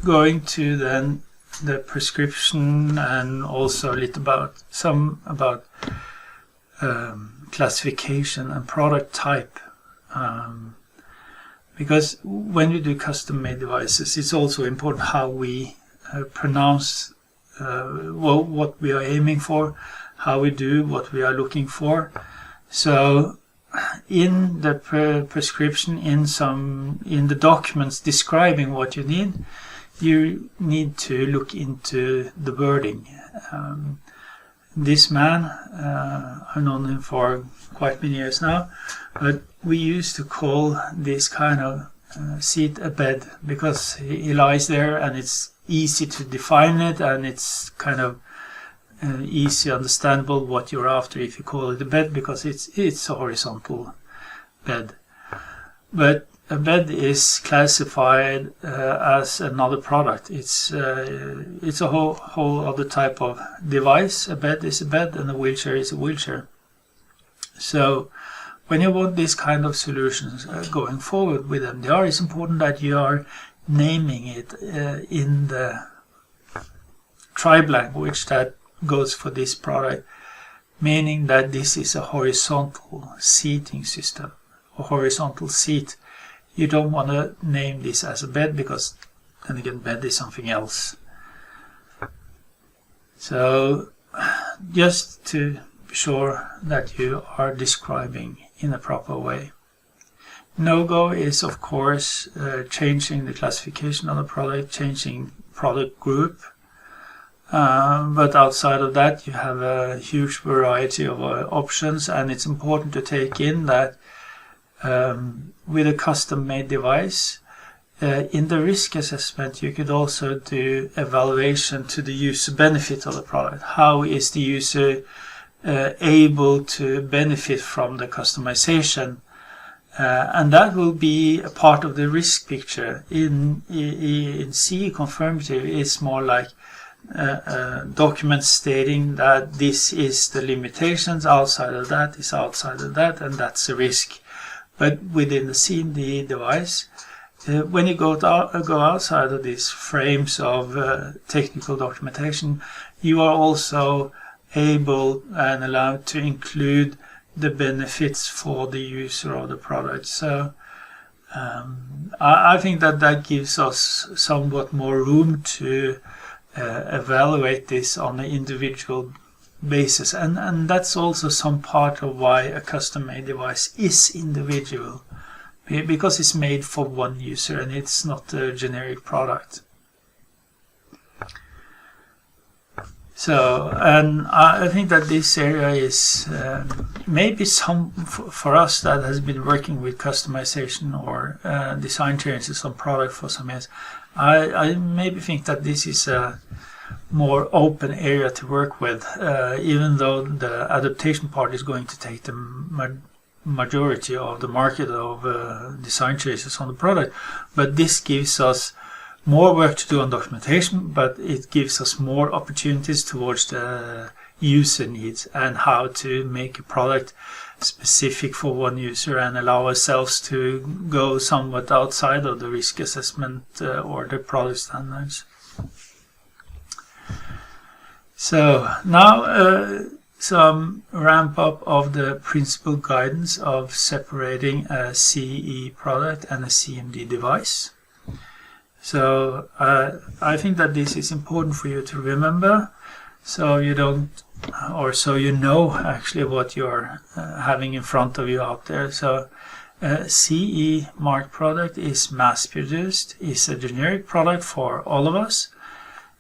going to then the prescription and also a little about classification and product type, because when we do custom-made devices, it's also important how we pronounce what we are aiming for, how we do what we are looking for. So in the prescription, in the documents describing what you need to look into the wording. This man, I've known him for quite many years now, but we used to call this kind of seat a bed, because he lies there and it's easy to define it, and it's kind of easy understandable what you're after if you call it a bed, because it's a horizontal bed. But a bed is classified as another product. It's a whole other type of device. A bed is a bed, and a wheelchair is a wheelchair. So when you want this kind of solutions going forward with MDR, it's important that you are naming it in the tribe language that goes for this product, meaning that this is a horizontal seating system, a horizontal seat. You don't want to name this as a bed, because then again, bed is something else. So just to be sure that you are describing in a proper way. No-go is, of course, changing the classification of the product, changing product group. But outside of that, you have a huge variety of options, and it's important to take in that with a custom-made device, in the risk assessment, you could also do evaluation to the user benefit of the product. How is the user able to benefit from the customization? And that will be a part of the risk picture. In CE confirmative, it's more like documents stating that this is the limitations, outside of that is outside of that, and that's a risk. But within the CMD device, when you go outside of these frames of technical documentation, you are also able and allowed to include the benefits for the user of the product. So I think that gives us somewhat more room to evaluate this on an individual basis, and that's also some part of why a custom-made device is individual, because it's made for one user and it's not a generic product. So, and I think that this area is maybe some for us that has been working with customization or design changes on product for some years. I maybe think that this is a more open area to work with, even though the adaptation part is going to take the majority of the market of design changes on the product. But this gives us more work to do on documentation, but it gives us more opportunities towards the user needs and how to make a product specific for one user and allow ourselves to go somewhat outside of the risk assessment or the product standards. So now some ramp up of the principal guidance of separating a CE product and a CMD device. So I think that this is important for you to remember, so you don't, or so you know actually what you're having in front of you out there. So CE marked product is mass produced, is a generic product for all of us,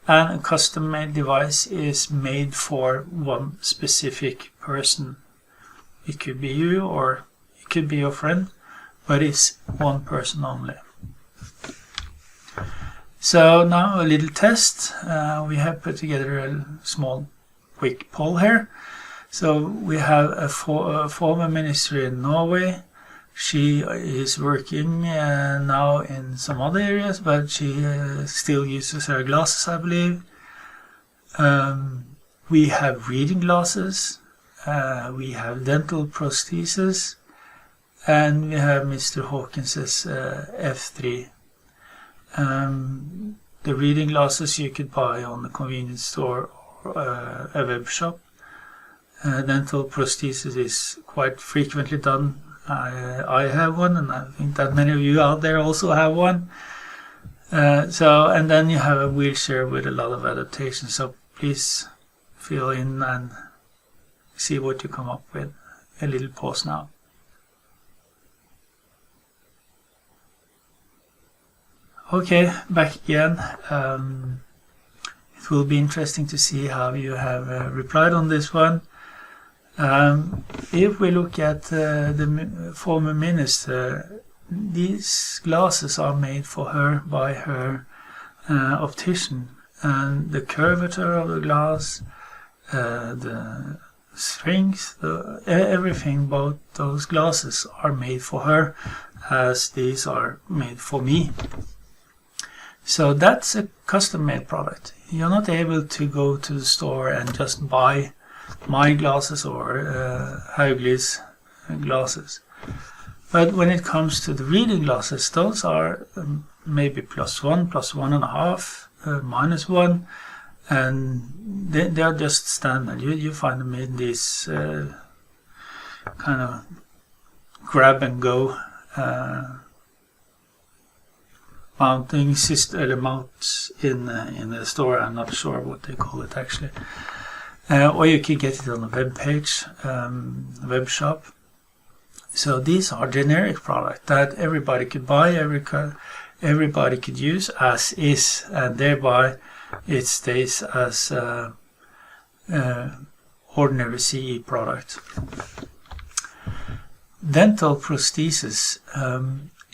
and a custom made device is made for one specific person. It could be you or it could be your friend, but it's one person only. So now a little test. We have put together a small quick poll here. So we have a former minister in Norway. She is working now in some other areas, but she still uses her glasses, I believe. We have reading glasses. We have dental prosthesis. And we have Mr. Hawkins's F3. The reading glasses you could buy on the convenience store or a web shop. Dental prosthesis is quite frequently done. I have one, and I think that many of you out there also have one. And then you have a wheelchair with a lot of adaptations. So please fill in and see what you come up with. A little pause now. Okay, back again. It will be interesting to see how you have replied on this one. If we look at the former minister, these glasses are made for her by her optician, and the curvature of the glass, the strength, everything about those glasses are made for her, as these are made for me. So that's a custom-made product. You're not able to go to the store and just buy my glasses or Haugly's glasses. But when it comes to the reading glasses, those are maybe +1, +1.5, -1, and they are just standard. You find them in these kind of grab-and-go mounting system, mounts in the store. I'm not sure what they call it actually. Or you can get it on a web page, web shop. So these are generic products that everybody could buy, everybody could use as is, and thereby it stays as ordinary CE product. Dental prosthesis.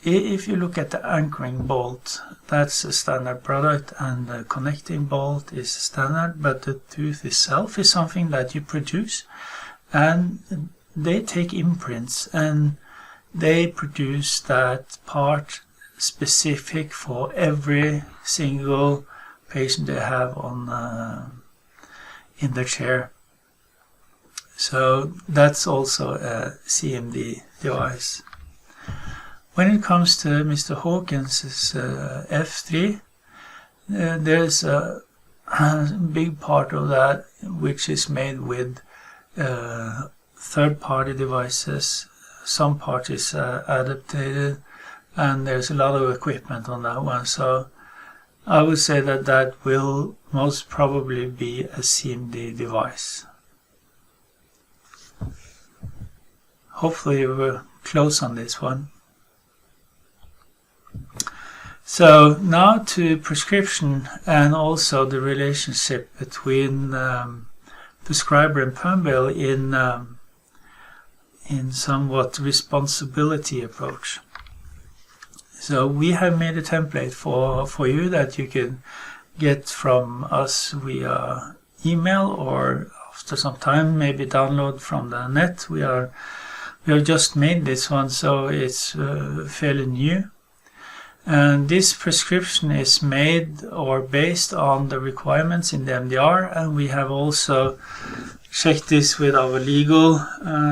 If you look at the anchoring bolt, that's a standard product, and the connecting bolt is standard, but the tooth itself is something that you produce, and they take imprints and they produce that part specific for every single patient they have on in their chair. So that's also a CMD device. When it comes to Mr. Hawkins' F3, there's a big part of that which is made with third-party devices. Some part is adapted, and there's a lot of equipment on that one. So I would say that that will most probably be a CMD device. Hopefully we're close on this one. So now to prescription, and also the relationship between Prescriber and Permobil in somewhat responsibility approach. So we have made a template for you that you can get from us via email, or after some time maybe download from the net. We have just made this one, so it's fairly new. And this prescription is made or based on the requirements in the MDR, and we have also checked this with our legal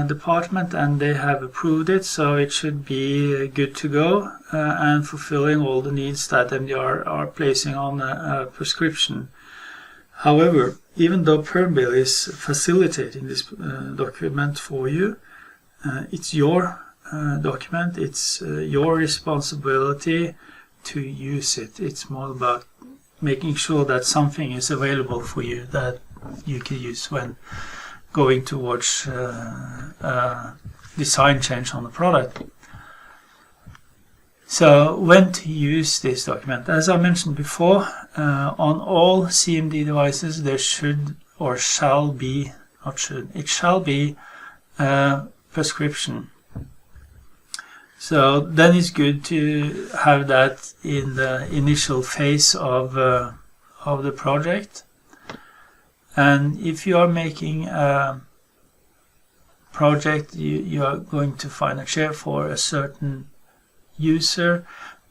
department, and they have approved it, so it should be good to go and fulfilling all the needs that MDR are placing on a prescription. However, even though Permobil is facilitating this document for you, it's your document, it's your responsibility to use it. It's more about making sure that something is available for you that you can use when going towards design change on the product. So when to use this document? As I mentioned before, on all CMD devices there should or shall be, not should, it shall be prescription. So then it's good to have that in the initial phase of the project. And if you are making a project, you are going to find a chair for a certain user,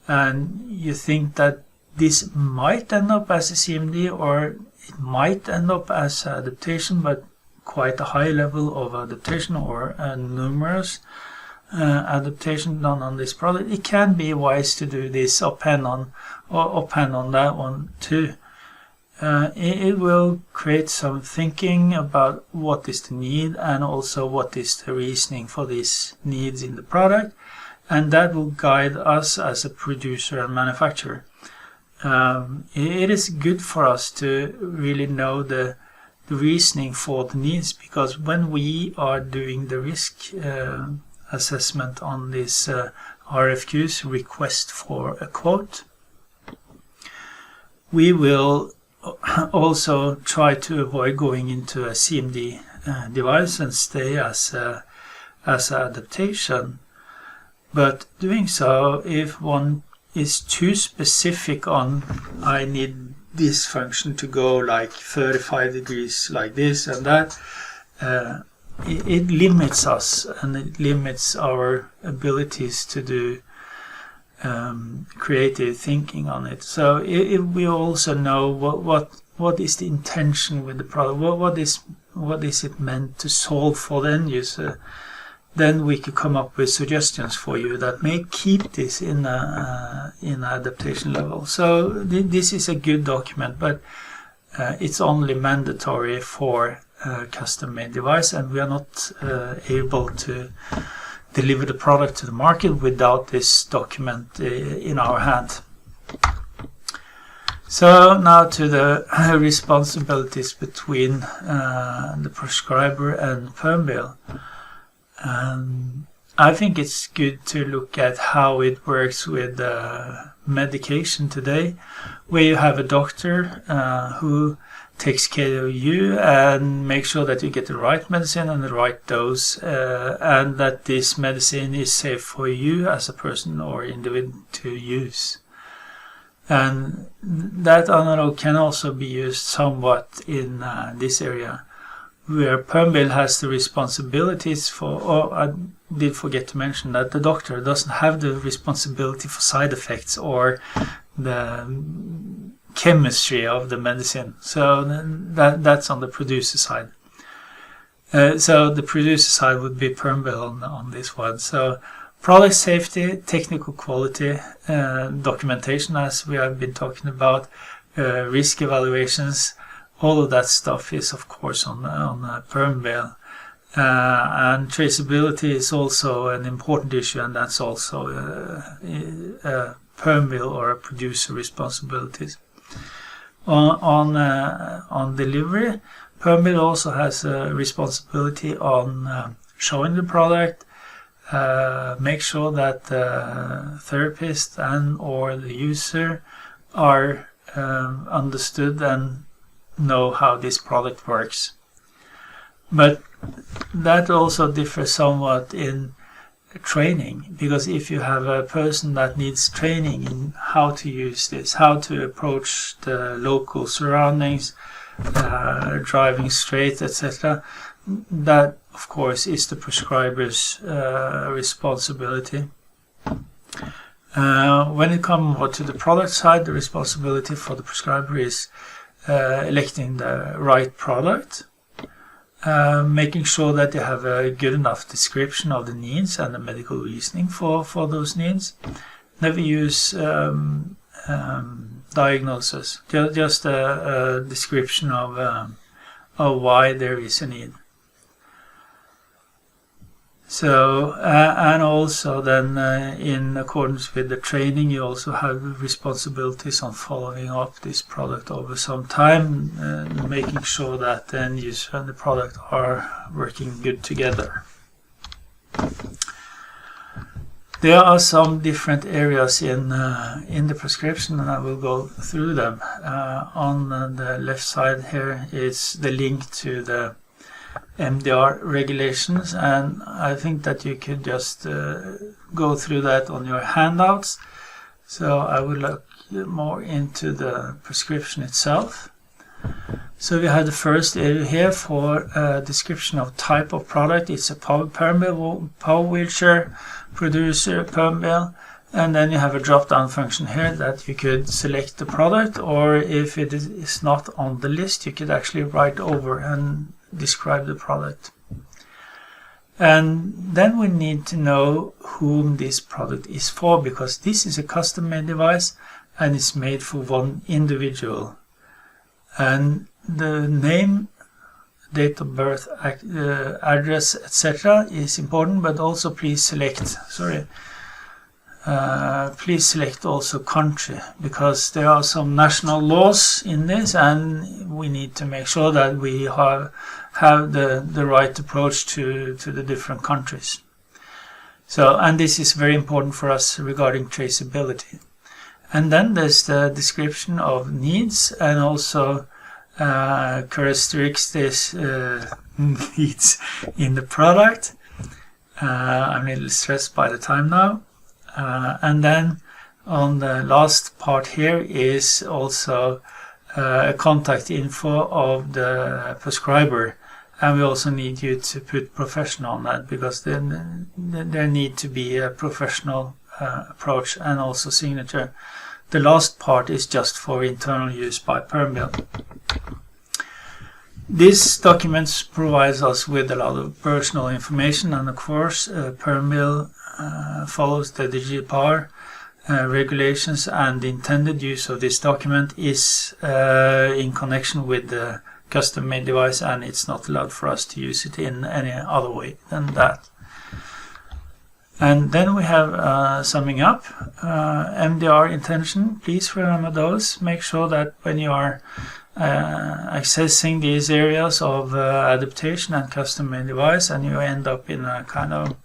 and you think that this might end up as a CMD, or it might end up as adaptation, but quite a high level of adaptation, or numerous adaptation done on this product, it can be wise to do this append on that one too. It will create some thinking about what is the need, and also what is the reasoning for these needs in the product, and that will guide us as a producer and manufacturer. It is good for us to really know the reasoning for the needs, because when we are doing the risk assessment on these RFQs, request for a quote, we will also try to avoid going into a CMD device and stay as adaptation. But doing so, if one is too specific on, I need this function to go like 35 degrees like this and that, it limits us, and it limits our abilities to do creative thinking on it. So if we also know what is the intention with the product, what is it meant to solve for the end user, then we could come up with suggestions for you that may keep this in adaptation level. So this is a good document, but it's only mandatory for custom-made device, and we are not able to deliver the product to the market without this document in our hand. So now to the responsibilities between the prescriber and Permobil. I think it's good to look at how it works with medication today, where you have a doctor who takes care of you and makes sure that you get the right medicine and the right dose, and that this medicine is safe for you as a person or individual to use. And that analog can also be used somewhat in this area, where Permobil has the responsibilities for, or I did forget to mention that the doctor doesn't have the responsibility for side effects or the chemistry of the medicine. So that's on the producer side. So the producer side would be Permobil on this one. So product safety, technical quality, documentation, as we have been talking about, risk evaluations, all of that stuff is of course on Permobil. And traceability is also an important issue, and that's also Permobil or a producer responsibilities. On delivery, Permobil also has a responsibility on showing the product, make sure that the therapist and or the user are understood and know how this product works. But that also differs somewhat in training, because if you have a person that needs training in how to use this, how to approach the local surroundings, driving straight, etc., that of course is the prescriber's responsibility. When it comes to the product side, the responsibility for the prescriber is electing the right product, making sure that they have a good enough description of the needs and the medical reasoning for those needs. Never use diagnosis, just a description of why there is a need. So, and also then in accordance with the training, you also have responsibilities on following up this product over some time, making sure that the end user and the product are working good together. There are some different areas in the prescription, and I will go through them. On the left side here is the link to the MDR regulations, and I think that you could just go through that on your handouts. So I will look more into the prescription itself. So we have the first area here for a description of type of product. It's a Permobil power wheelchair, producer Permobil, and then you have a drop-down function here that you could select the product, or if it is not on the list, you could actually write over and describe the product. And then we need to know whom this product is for, because this is a custom-made device and it's made for one individual. And the name, date of birth, address, etc. is important, but also please select, please select also country, because there are some national laws in this, and we need to make sure that we have the right approach to the different countries. So, and this is very important for us regarding traceability. And then there's the description of needs and also characteristics needs in the product. I'm a little stressed by the time now. And then on the last part here is also a contact info of the prescriber. And we also need you to put professional on that, because then there need to be a professional approach and also signature. The last part is just for internal use by Permobil. This document provides us with a lot of personal information, and of course Permobil follows the GDPR regulations, and the intended use of this document is in connection with the custom-made device, and it's not allowed for us to use it in any other way than that. And then we have summing up, MDR intention. Please remember those. Make sure that when you are accessing these areas of adaptation and custom-made device, and you end up in a kind of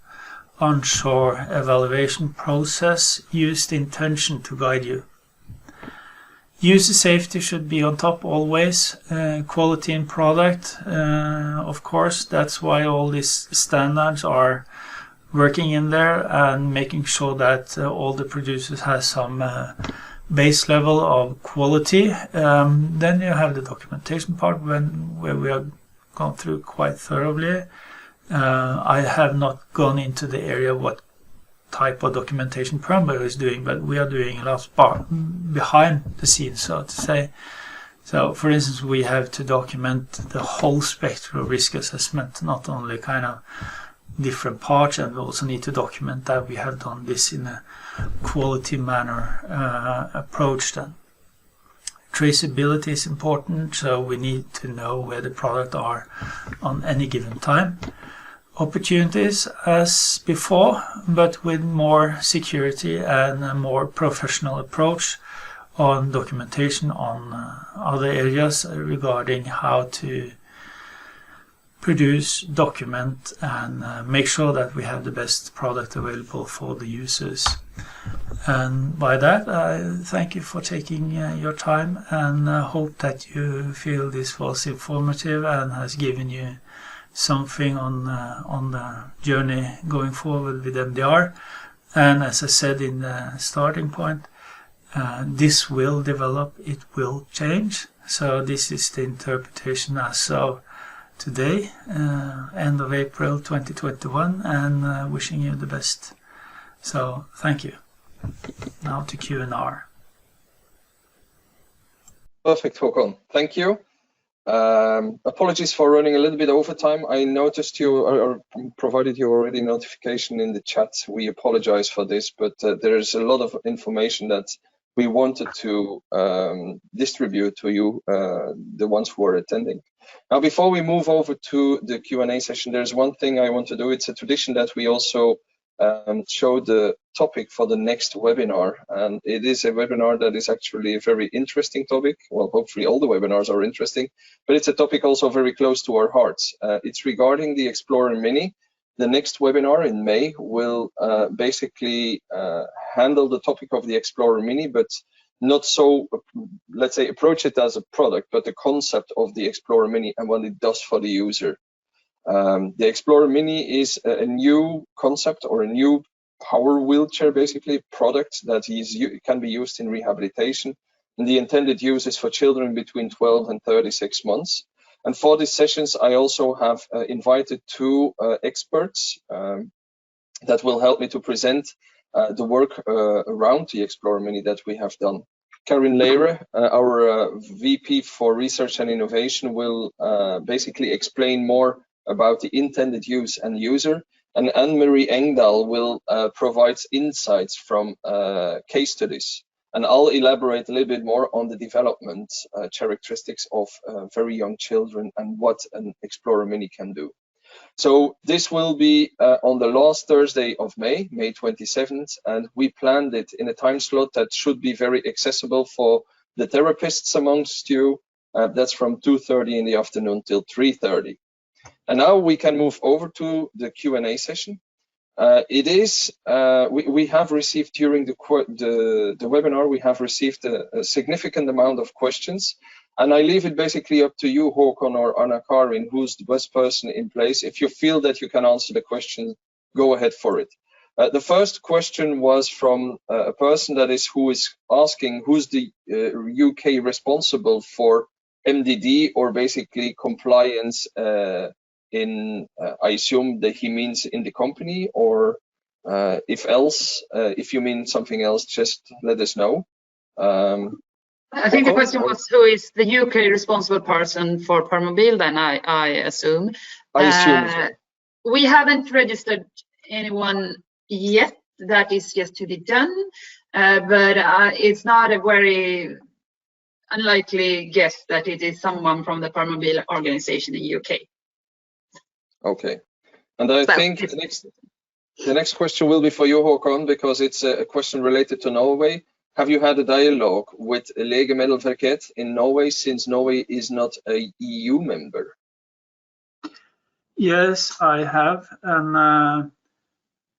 onshore evaluation process, use the intention to guide you. User safety should be on top always. Quality in product, of course, that's why all these standards are working in there, and making sure that all the producers have some base level of quality. Then you have the documentation part where we have gone through quite thoroughly. I have not gone into the area what type of documentation Permobil is doing, but we are doing a lot behind the scenes, so to say. So, for instance, we have to document the whole spectrum of risk assessment, not only kind of different parts, and we also need to document that we have done this in a quality manner approach. Then traceability is important, so we need to know where the product are on any given time. Opportunities as before, but with more security and a more professional approach on documentation on other areas regarding how to produce, document, and make sure that we have the best product available for the users. And by that, I thank you for taking your time, and hope that you feel this was informative and has given you something on the journey going forward with MDR. And as I said in the starting point, this will develop, it will change. So this is the interpretation as of today, end of April 2021, and wishing you the best. So thank you. Now to Q&R. Perfect, Håkon. Thank you. Apologies for running a little bit over time. I noticed you or provided you already notification in the chat. We apologize for this, but there is a lot of information that we wanted to distribute to you, the ones who are attending. Now, before we move over to the Q&A session, there's one thing I want to do. It's a tradition that we also show the topic for the next webinar, and it is a webinar that is actually a very interesting topic. Well, hopefully all the webinars are interesting, but it's a topic also very close to our hearts. It's regarding the Explorer Mini. The next webinar in May will basically handle the topic of the Explorer Mini, but not so, let's say, approach it as a product, but the concept of the Explorer Mini and what it does for the user. The Explorer Mini is a new concept, or a new power wheelchair, basically, product that can be used in rehabilitation. And the intended use is for children between 12 and 36 months. And for these sessions, I also have invited two experts that will help me to present the work around the Explorer Mini that we have done. Karin Lehre, our VP for Research and Innovation, will basically explain more about the intended use and user, and Anne-Marie Engdahl will provide insights from case studies. And I'll elaborate a little bit more on the development characteristics of very young children and what an Explorer Mini can do. So this will be on the last Thursday of May 27th, and we planned it in a time slot that should be very accessible for the therapists amongst you. That's from 2:30 in the afternoon till 3:30. And now we can move over to the Q&A session. We have received during the webinar, we have received a significant amount of questions, and I leave it basically up to you, Håkon or Anna Karin, who's the best person in place. If you feel that you can answer the question go ahead for it. The first question was from a person who is asking who's the UK responsible for MDD, or basically compliance in, I assume that he means in the company, or if you mean something else, just let us know. I think the question was who is the UK responsible person for Permobil, then I assume. I assume so. We haven't registered anyone yet. That is yet to be done, but it's not a very unlikely guess that it is someone from the Permobil organization in the UK. Okay, and I think the next question will be for you, Håkon, because it's a question related to Norway. Have you had a dialogue with Legemiddelverket in Norway, since Norway is not a EU member? Yes, I have, and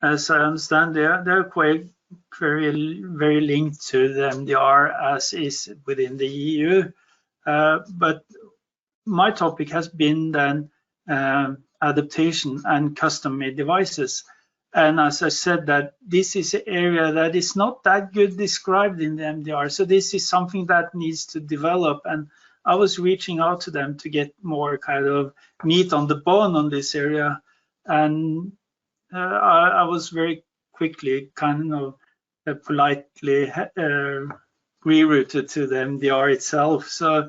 as I understand, they're quite very linked to the MDR as is within the EU. But my topic has been then adaptation and custom-made devices. And as I said, that this is an area that is not that good described in the MDR. So this is something that needs to develop. And I was reaching out to them to get more kind of meat on the bone on this area. And I was very quickly kind of politely rerouted to the MDR itself. So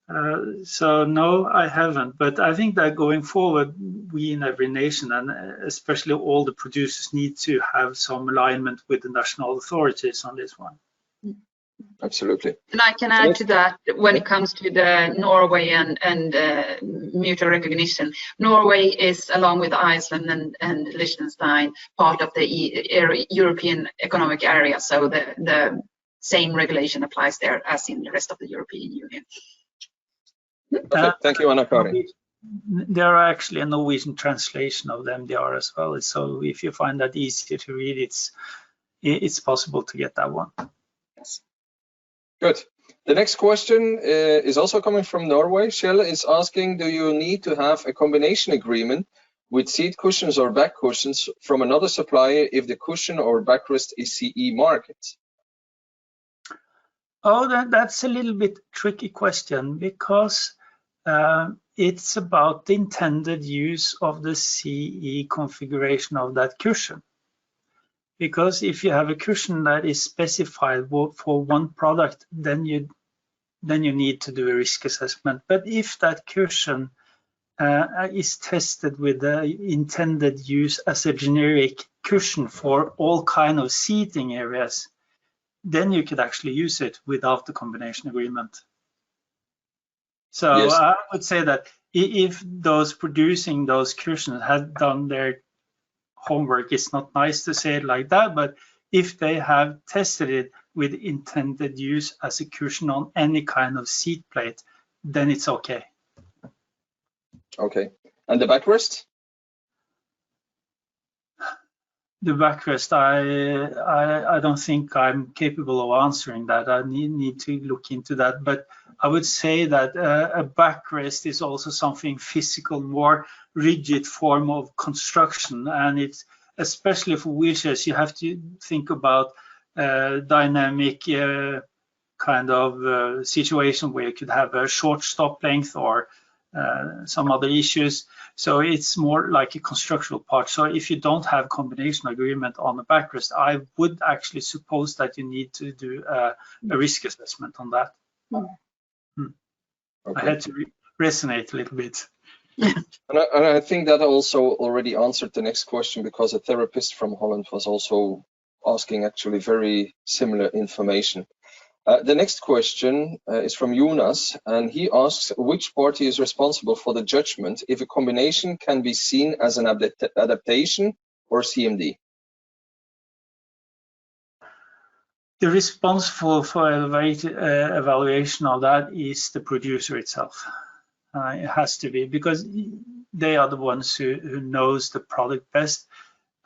no, I haven't, but I think that going forward, we in every nation, and especially all the producers, need to have some alignment with the national authorities on this one. Absolutely. And I can add to that when it comes to the Norway and mutual recognition. Norway is, along with Iceland and Liechtenstein, part of the European Economic Area, so the same regulation applies there as in the rest of the European Union. Perfect. Thank you, Anna-Karin. There are actually a Norwegian translation of the MDR as well. So if you find that easier to read, it's possible to get that one. Yes. Good. The next question is also coming from Norway. Shell is asking, do you need to have a combination agreement with seat cushions or back cushions from another supplier if the cushion or backrest is CE market? Oh, that's a little bit tricky question, because it's about the intended use of the CE configuration of that cushion. Because if you have a cushion that is specified for one product, then you need to do a risk assessment. But if that cushion is tested with the intended use as a generic cushion for all kind of seating areas, then you could actually use it without the combination agreement. So yes. I would say that if those producing those cushions had done their homework, it's not nice to say it like that, but if they have tested it with intended use as a cushion on any kind of seat plate, then it's okay. Okay. And the backrest? The backrest, I don't think I'm capable of answering that. I need to look into that. But I would say that a backrest is also something physical, more rigid form of construction, and it's especially for wheelchairs. You have to think about dynamic kind of situation where you could have a short stop length or some other issues. So it's more like a constructional part. So if you don't have combination agreement on the backrest, I would actually suppose that you need to do a risk assessment on that. Okay. I had to resonate a little bit. And I think that also already answered the next question, because a therapist from Holland was also asking actually very similar information. The next question is from Jonas, and he asks which party is responsible for the judgment if a combination can be seen as an adaptation or CMD? The responsible for evaluation of that is the producer itself. It has to be, because they are the ones who knows the product best.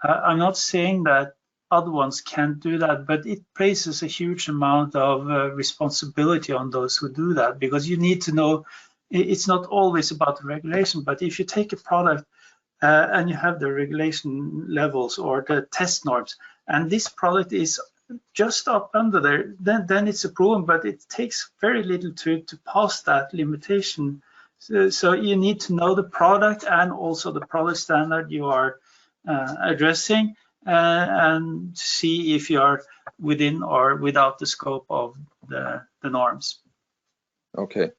I'm not saying that other ones can't do that, but it places a huge amount of responsibility on those who do that, because you need to know it's not always about the regulation. But if you take a product and you have the regulation levels or the test norms, and this product is just up under there, then it's a problem, but it takes very little to pass that limitation. So you need to know the product and also the product standard you are addressing, and see if you are within or without the scope of the norms. Okay.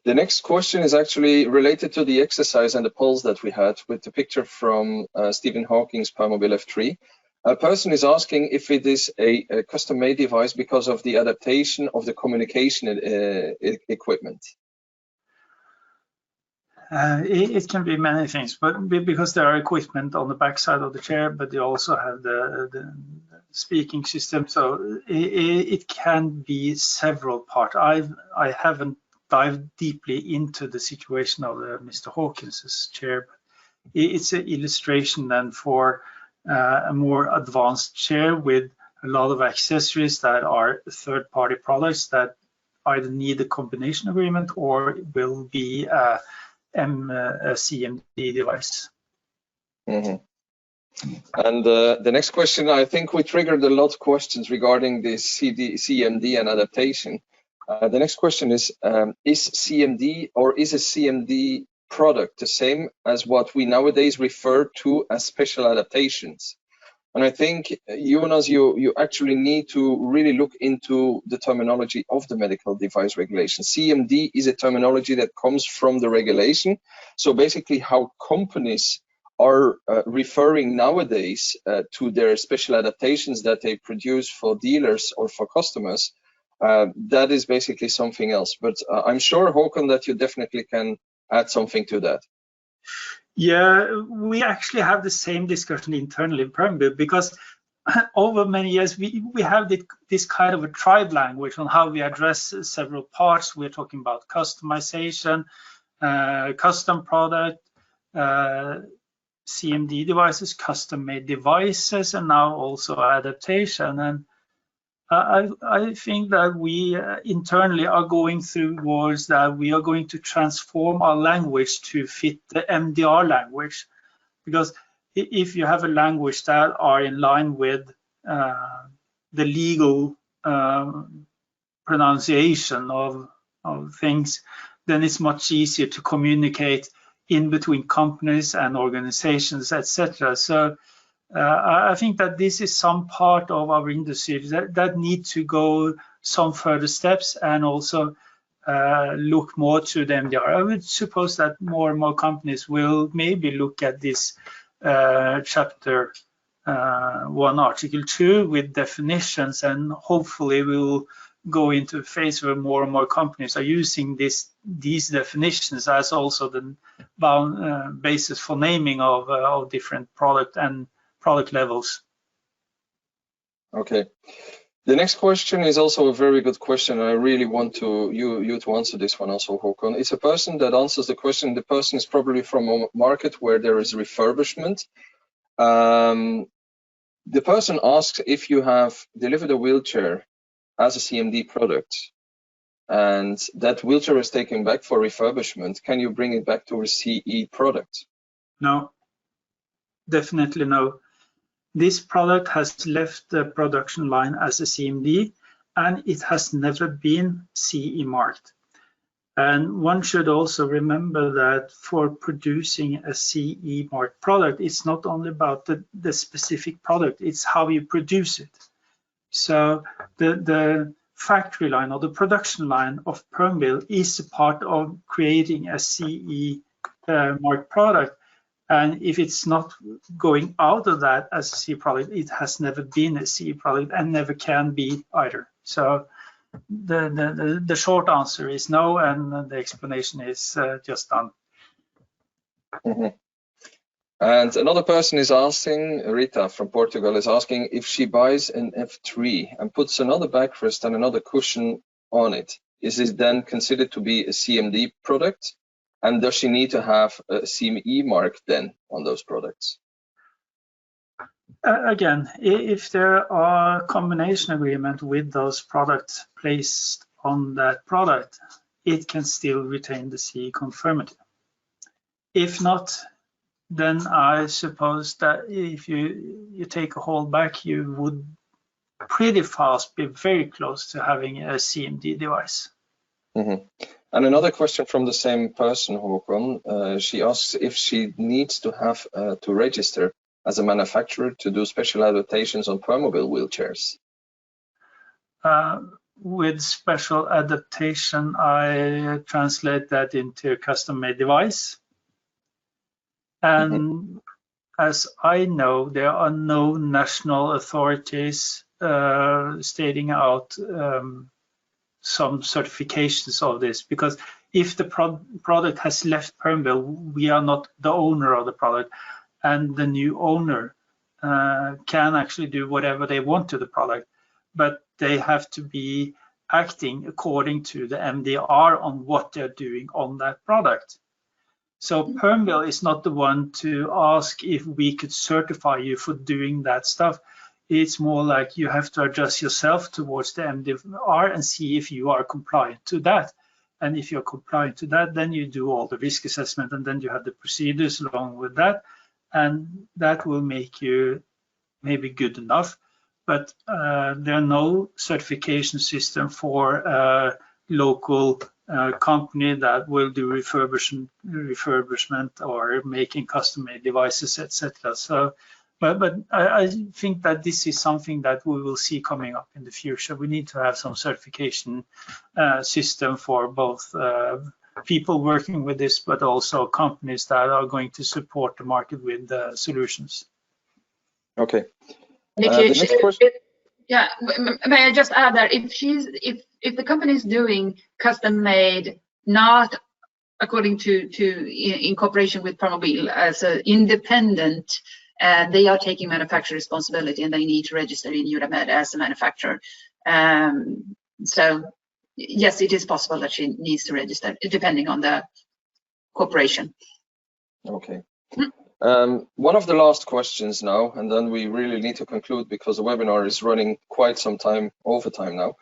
The next question is actually related to the exercise and the polls that we had with the picture from Stephen Hawking's Permobil F3. A person is asking if it is a custom-made device because of the adaptation of the communication equipment. It can be many things, but because there are equipment on the back side of the chair, but you also have the speaking system, so it can be several parts. I haven't dived deeply into the situation of Mr. Hawkins's chair, but it's an illustration then for a more advanced chair with a lot of accessories that are third-party products that either need a combination agreement or will be a CMD device. Mm-hmm. And the next question, I think we triggered a lot of questions regarding this CMD and adaptation. The next question is CMD or is a CMD product the same as what we nowadays refer to as special adaptations? And I think, Jonas, you actually need to really look into the terminology of the medical device regulation. CMD is a terminology that comes from the regulation. So basically how companies are referring nowadays to their special adaptations that they produce for dealers or for customers, that is basically something else. But I'm sure, Håkon, that you definitely can add something to that. Yeah, we actually have the same discussion internally in Permobil, because over many years we have this kind of a tribe language on how we address several parts. We're talking about customization, custom product, CMD devices, custom-made devices, and now also adaptation. And I think that we internally are going towards that we are going to transform our language to fit the MDR language, because if you have a language that are in line with the legal pronunciation of things, then it's much easier to communicate in between companies and organizations, etc. So I think that this is some part of our industry that need to go some further steps and also look more to the MDR. I would suppose that more and more companies will maybe look at this chapter 1, article 2 with definitions, and hopefully we will go into a phase where more and more companies are using these definitions as also the basis for naming of different product and product levels. Okay. The next question is also a very good question. I really want you to answer this one also, Håkon. It's a person that answers the question. The person is probably from a market where there is refurbishment. The person asks if you have delivered a wheelchair as a CMD product and that wheelchair is taken back for refurbishment, can you bring it back to a CE product? No, definitely no. This product has left the production line as a CMD and it has never been CE marked. And one should also remember that for producing a CE marked product, it's not only about the specific product, it's how you produce it. So the factory line or the production line of Permobil is a part of creating a CE marked product. And if it's not going out of that as a CE product, it has never been a CE product and never can be either. So the short answer is no, and the explanation is just done. Mm-hmm. And another person is asking, Rita from Portugal is asking, if she buys an F3 and puts another backrest and another cushion on it, is this then considered to be a CMD product? And does she need to have a CME mark then on those products? Again, if there are combination agreement with those products placed on that product, it can still retain the CE conformity. If not, then I suppose that if you take a hold back, you would pretty fast be very close to having a CMD device. Mm-hmm. And another question from the same person, Håkon. She asks if she needs to have to register as a manufacturer to do special adaptations on Permobil wheelchairs. With special adaptation, I translate that into a custom-made device. And as I know, there are no national authorities stating out some certifications of this, because if the product has left Permobil, we are not the owner of the product, and the new owner can actually do whatever they want to the product, but they have to be acting according to the MDR on what they're doing on that product. So Permobil is not the one to ask if we could certify you for doing that stuff. It's more like you have to adjust yourself towards the MDR and see if you are compliant to that. And if you're compliant to that, then you do all the risk assessment, and then you have the procedures along with that. And that will make you maybe good enough. But there are no certification system for a local company that will do refurbishment or making custom-made devices, etc. So, but I think that this is something that we will see coming up in the future. We need to have some certification system for both people working with this, but also companies that are going to support the market with solutions. Okay. Yeah, may I just add that if the company is doing custom-made, not according to in cooperation with Permobil as an independent, they are taking manufacturer responsibility, and they need to register in Euramed as a manufacturer. So yes, it is possible that she needs to register, depending on the corporation. Okay. One of the last questions now, and then we really need to conclude because the webinar is running quite some time, overtime now.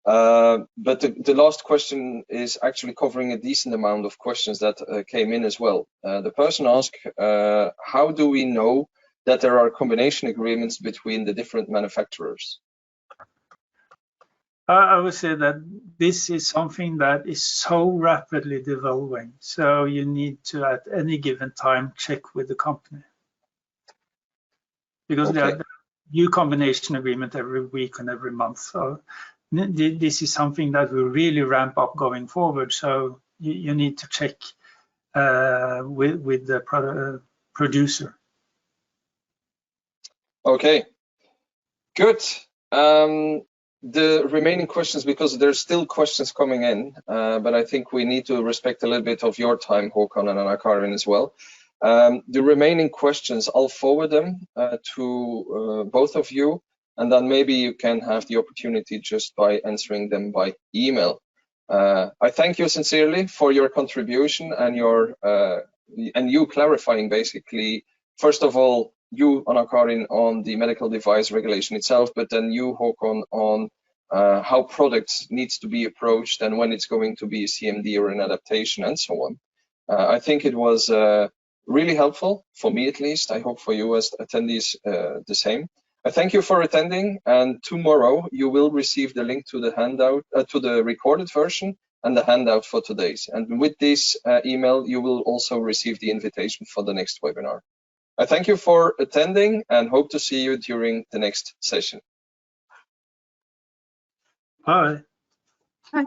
But the last question is actually covering a decent amount of questions that came in as well. The person asked, how do we know that there are combination agreements between the different manufacturers? I would say that this is something that is so rapidly developing. So you need to, at any given time, check with the company. Because there are new combination agreement every week and every month. So this is something that will really ramp up going forward. So you need to check with the producer. Okay, good. The remaining questions, because there's still questions coming in, but I think we need to respect a little bit of your time, Håkon and Anna-Karin as well. The remaining questions, I'll forward them to both of you, and then maybe you can have the opportunity just by answering them by email. I thank you sincerely for your contribution and you clarifying basically, first of all, you, Anna-Karin, on the medical device regulation itself, but then you, Håkon, on how products needs to be approached and when it's going to be a CMD or an adaptation and so on. I think it was really helpful for me, at least. I hope for you as attendees the same. I thank you for attending, and tomorrow you will receive the link to the handout, to the recorded version and the handout for today's. And with this email, you will also receive the invitation for the next webinar. I thank you for attending and hope to see you during the next session. Bye. Bye.